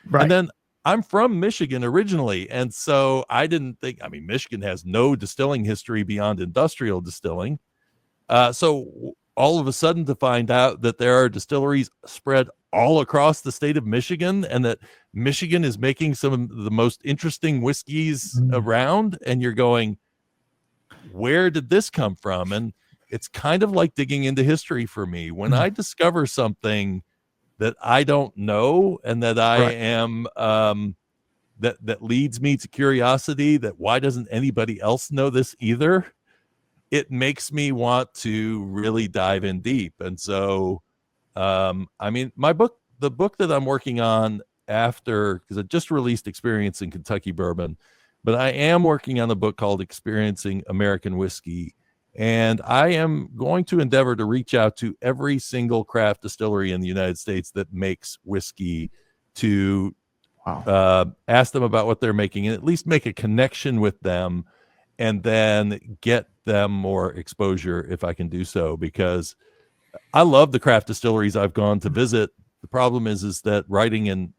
Right. And then I'm from Michigan originally, and so I didn't think, Michigan has no distilling history beyond industrial distilling. So all of a sudden to find out that there are distilleries spread all across the state of Michigan, and that Michigan is making some of the most interesting whiskeys around, and you're going, where did this come from? And it's kind of like digging into history for me. When I discover something that I don't know, and that I am that leads me to curiosity, that why doesn't anybody else know this either, it makes me want to really dive in deep. And so I mean, the book that I'm working on after, because I just released Experiencing Kentucky Bourbon, but I am working on a book called Experiencing American Whiskey. And I am going to endeavor to reach out to every single craft distillery in the United States that makes whiskey to ask them about what they're making and at least make a connection with them, and then get them more exposure if I can do so, because I love the craft distilleries I've gone to visit. The problem is that writing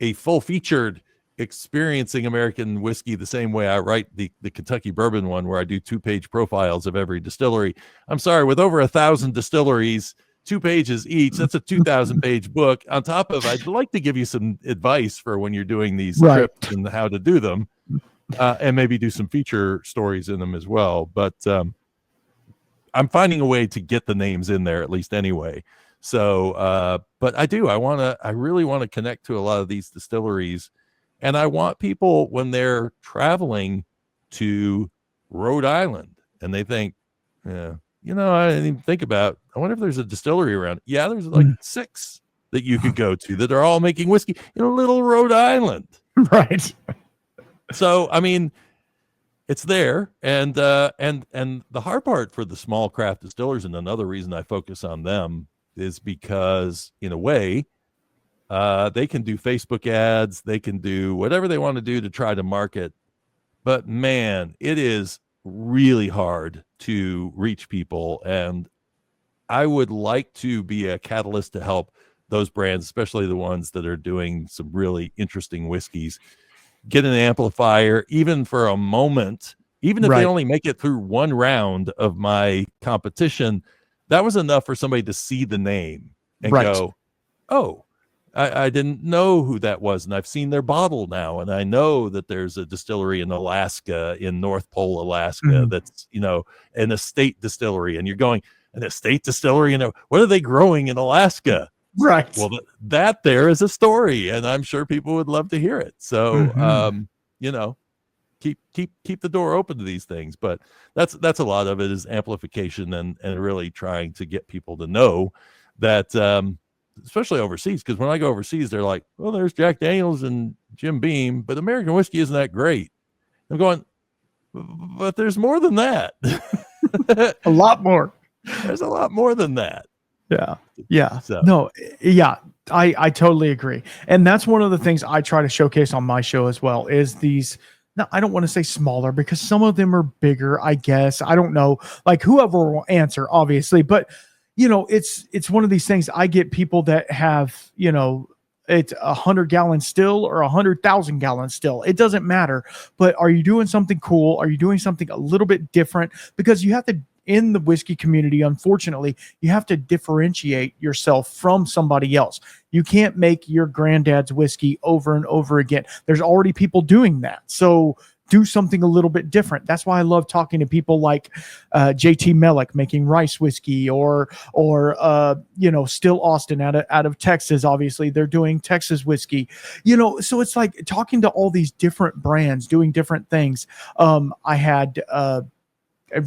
a full featured Experiencing American Whiskey the same way I write the Kentucky Bourbon one, where I do 2-page profiles of every distillery. I'm sorry, with over 1,000 distilleries, 2 pages each, that's a 2,000 page book. On top of, I'd like to give you some advice for when you're doing these trips and how to do them, and maybe do some feature stories in them as well. But I'm finding a way to get the names in there at least anyway. So, but I really want to connect to a lot of these distilleries. And I want people, when they're traveling to Rhode Island and they think, I didn't even think about, I wonder if there's a distillery around. Yeah, there's like 6 that you could go to that are all making whiskey in a little Rhode Island. Right. So, I mean, it's there. And the hard part for the small craft distillers, and another reason I focus on them, is because in a way, they can do Facebook ads, they can do whatever they want to do to try to market. But man, it is really hard to reach people. And I would like to be a catalyst to help those brands, especially the ones that are doing some really interesting whiskeys, get an amplifier, even for a moment, even if they only make it through one round of my competition. That was enough for somebody to see the name and go, oh, I didn't know who that was, and I've seen their bottle now, and I know that there's a distillery in Alaska, in North Pole, Alaska, that's, an estate distillery, and you're going, an estate distillery, what are they growing in Alaska? Right. Well, that there is a story, and I'm sure people would love to hear it. So, keep the door open to these things, but that's a lot of it, is amplification and really trying to get people to know that, especially overseas, because when I go overseas, they're like, well, there's Jack Daniels and Jim Beam, but American whiskey isn't that great. I'm going, but there's more than that. A lot more. There's a lot more than that. Yeah. So. No, yeah, I totally agree. And that's one of the things I try to showcase on my show as well, is these, now I don't want to say smaller, because some of them are bigger, I guess. I don't know, like whoever will answer, obviously, but it's one of these things. I get people that have, it's 100-gallon still or 100,000 gallon still. It doesn't matter. But are you doing something cool? Are you doing something a little bit different? Because you have to, in the whiskey community, unfortunately, you have to differentiate yourself from somebody else. You can't make your granddad's whiskey over and over again. There's already people doing that. So do something a little bit different. That's why I love talking to people like JT Mellick making rice whiskey, or Still Austin out of Texas. Obviously, they're doing Texas whiskey. So it's like talking to all these different brands doing different things. I had a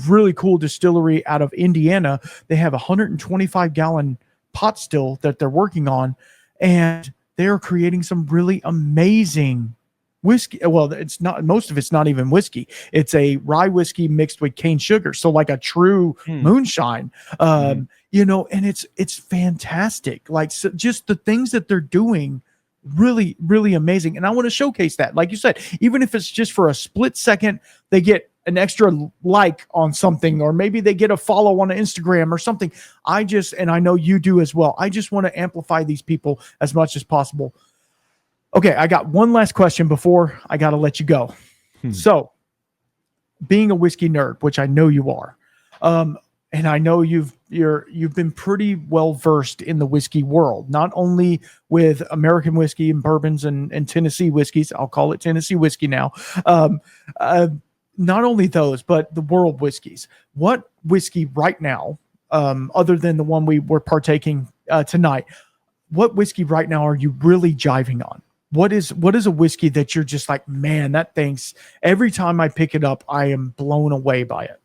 really cool distillery out of Indiana. They have a 125-gallon pot still that they're working on, and they're creating some really amazing whiskey. Well, it's not, most of it's not even whiskey. It's a rye whiskey mixed with cane sugar. So like a true moonshine, and it's fantastic. Like, so just the things that they're doing, really, really amazing. And I want to showcase that. Like you said, even if it's just for a split second, they get an extra like on something, or maybe they get a follow on Instagram or something. And I know you do as well, I just want to amplify these people as much as possible. Okay, I got one last question before I got to let you go. So, being a whiskey nerd, which I know you are, and I know you've been pretty well versed in the whiskey world, not only with American whiskey and bourbons and Tennessee whiskeys. I'll call it Tennessee whiskey now. Not only those, but the world whiskeys. What whiskey right now, other than the one we were partaking tonight, what whiskey right now are you really jiving on? What is a whiskey that you're just like, man, that thing's, every time I pick it up, I am blown away by it?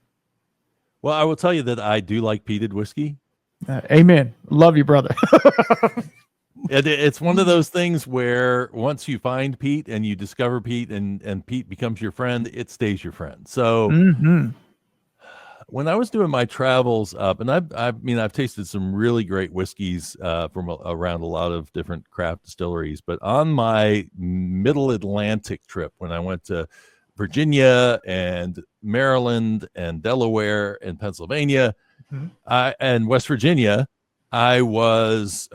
Well, I will tell you that I do like peated whiskey. Amen. Love you, brother. It's one of those things where once you find Pete and you discover Pete and Pete becomes your friend, it stays your friend. So when I was doing my travels up, and I've tasted some really great whiskeys from around a lot of different craft distilleries, but on my middle Atlantic trip, when I went to Virginia and Maryland and Delaware and Pennsylvania, and West Virginia, I was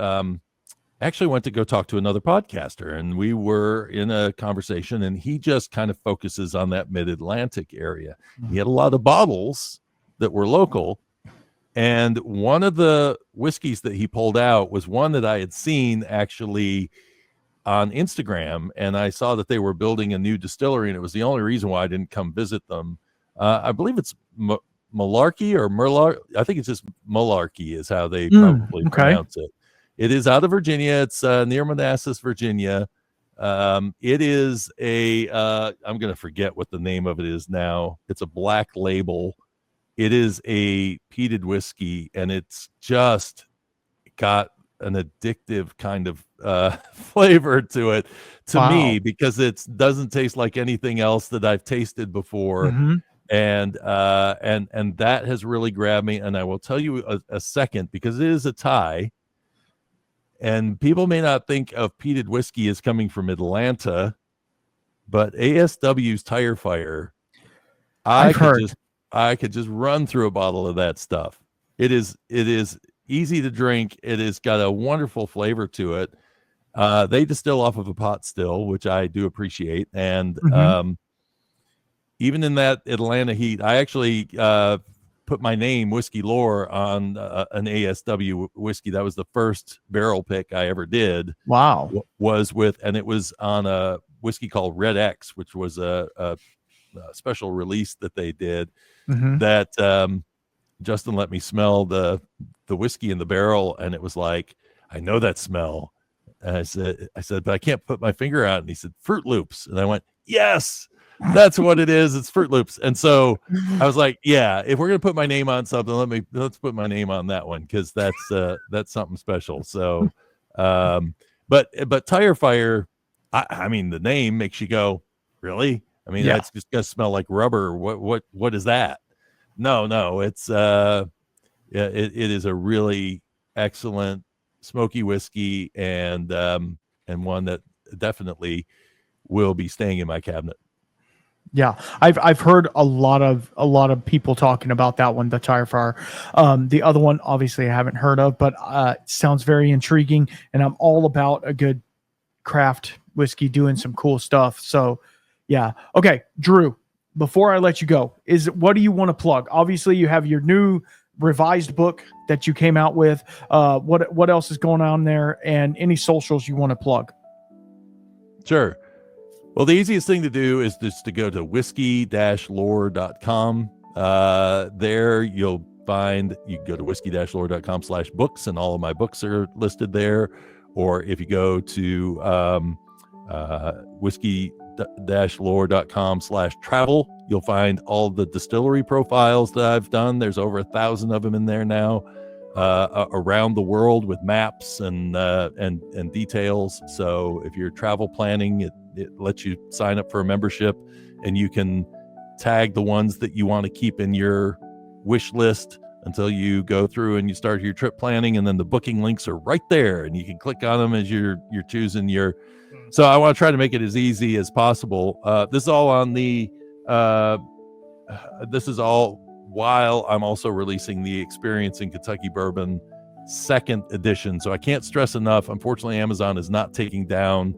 actually went to go talk to another podcaster, and we were in a conversation, and he just kind of focuses on that mid-Atlantic area. He had a lot of bottles that were local, and one of the whiskeys that he pulled out was one that I had seen actually on Instagram, and I saw that they were building a new distillery, and it was the only reason why I didn't come visit them. I believe it's Malarkey or Merlar. I think it's just Malarkey is how they probably pronounce it. It is out of Virginia. It's near Manassas, Virginia. It is a, I'm going to forget what the name of it is now. It's a black label. It is a peated whiskey, and it's just got an addictive kind of flavor to it me, because it doesn't taste like anything else that I've tasted before. And that has really grabbed me. And I will tell you a second, because it is a tie. And people may not think of peated whiskey as coming from Atlanta, but ASW's Tire Fire, I could just run through a bottle of that stuff. It is easy to drink. It has got a wonderful flavor to it. They distill off of a pot still, which I do appreciate. And even in that Atlanta heat, I actually put my name, Whiskey Lore, on an ASW whiskey. That was the first barrel pick I ever did. Wow. And it was on a whiskey called Red X, which was a special release that they did that Justin let me smell the whiskey in the barrel, and it was like, I know that smell. And I said, but I can't put my finger out. And he said, Fruit Loops. And I went, yes, that's what it is. It's Fruit Loops. And so I was like, yeah, if we're going to put my name on something, let's put my name on that one, because that's something special. So, but Tire Fire, I mean, the name makes you go, really? I mean, that's just going to smell like rubber. What is that? No, it's, it is a really excellent smoky whiskey, and one that definitely will be staying in my cabinet. Yeah, I've heard a lot of people talking about that one, the Tire Fire. The other one, obviously, I haven't heard of, but it sounds very intriguing, and I'm all about a good craft whiskey doing some cool stuff. So, yeah. Okay, Drew, before I let you go, what do you want to plug? Obviously, you have your new revised book that you came out with. What else is going on there, and any socials you want to plug? Sure. Well, the easiest thing to do is just to go to whiskey-lore.com. There you'll find, you can go to whiskey-lore.com/books, and all of my books are listed there. Or if you go to whiskey-lore.com/travel, you'll find all the distillery profiles that I've done. There's over 1,000 of them in there now, around the world, with maps and details. So if you're travel planning, it lets you sign up for a membership, and you can tag the ones that you want to keep in your wish list until you go through and you start your trip planning, and then the booking links are right there, and you can click on them as you're choosing your. So I want to try to make it as easy as possible. This is all on the. This is all while I'm also releasing the Experience in Kentucky Bourbon 2nd edition. So I can't stress enough. Unfortunately, Amazon is not taking down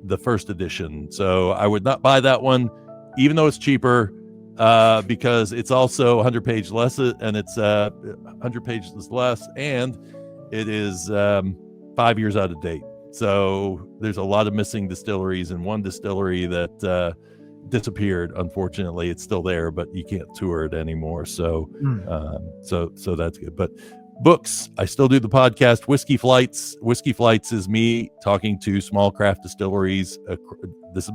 the 1st edition. So I would not buy that one, even though it's cheaper, because it's also 100 pages less, and it's 100 pages less, and it is 5 years out of date. So there's a lot of missing distilleries, and one distillery that disappeared. Unfortunately, it's still there, but you can't tour it anymore. So so that's good. But books, I still do the podcast Whiskey Flights. Whiskey Flights is me talking to small craft distilleries. This is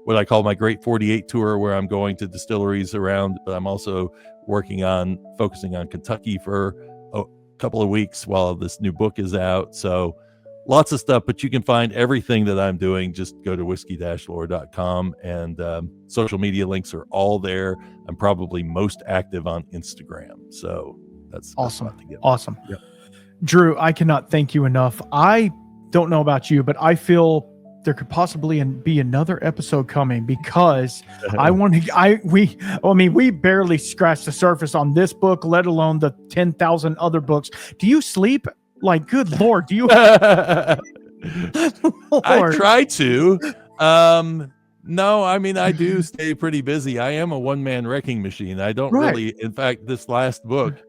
what I call my Great 48 tour, where I'm going to distilleries around, but I'm also focusing on Kentucky for couple of weeks while this new book is out. So lots of stuff, but you can find everything that I'm doing. Just go to whiskey-lore.com, and social media links are all there. I'm probably most active on Instagram. So that's awesome. to get. Awesome. Yep. Drew, I cannot thank you enough. I don't know about you, but I feel there could possibly be another episode coming, because we barely scratched the surface on this book, let alone the 10,000 other books. Do you sleep? Like, good Lord, do you? I try to. No, I mean, I do stay pretty busy. I am a one-man wrecking machine. I don't really, in fact, this last book,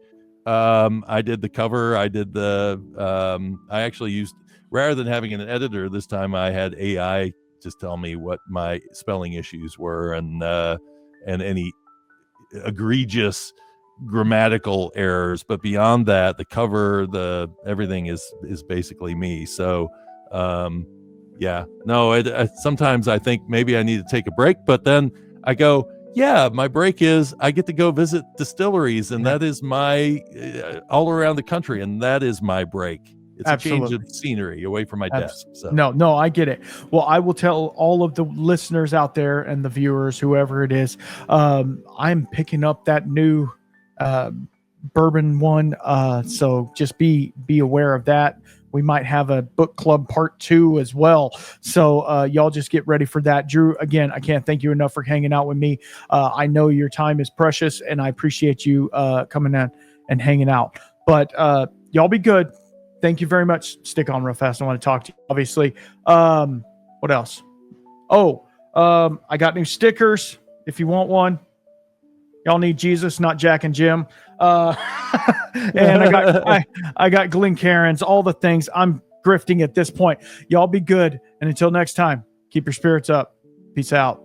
I did the cover. I did I actually used, rather than having an editor this time, I had AI just tell me what my spelling issues were, and any egregious grammatical errors. But beyond that, the cover, everything is basically me. So sometimes I think maybe I need to take a break, but then I go, my break is I get to go visit distilleries, and that is my all around the country, and that is my break. It's Absolutely. A change of scenery away from my desk. So. No, I get it. Well, I will tell all of the listeners out there and the viewers, whoever it is, I'm picking up that new bourbon one. So just be aware of that. We might have a book club part 2 as well. So y'all just get ready for that. Drew, again, I can't thank you enough for hanging out with me. I know your time is precious, and I appreciate you coming in and hanging out. But y'all be good. Thank you very much. Stick on real fast. I want to talk to you, obviously. What else? I got new stickers if you want one. Y'all need Jesus, not Jack and Jim. And I got Glencairns, all the things. I'm grifting at this point. Y'all be good. And until next time, keep your spirits up. Peace out.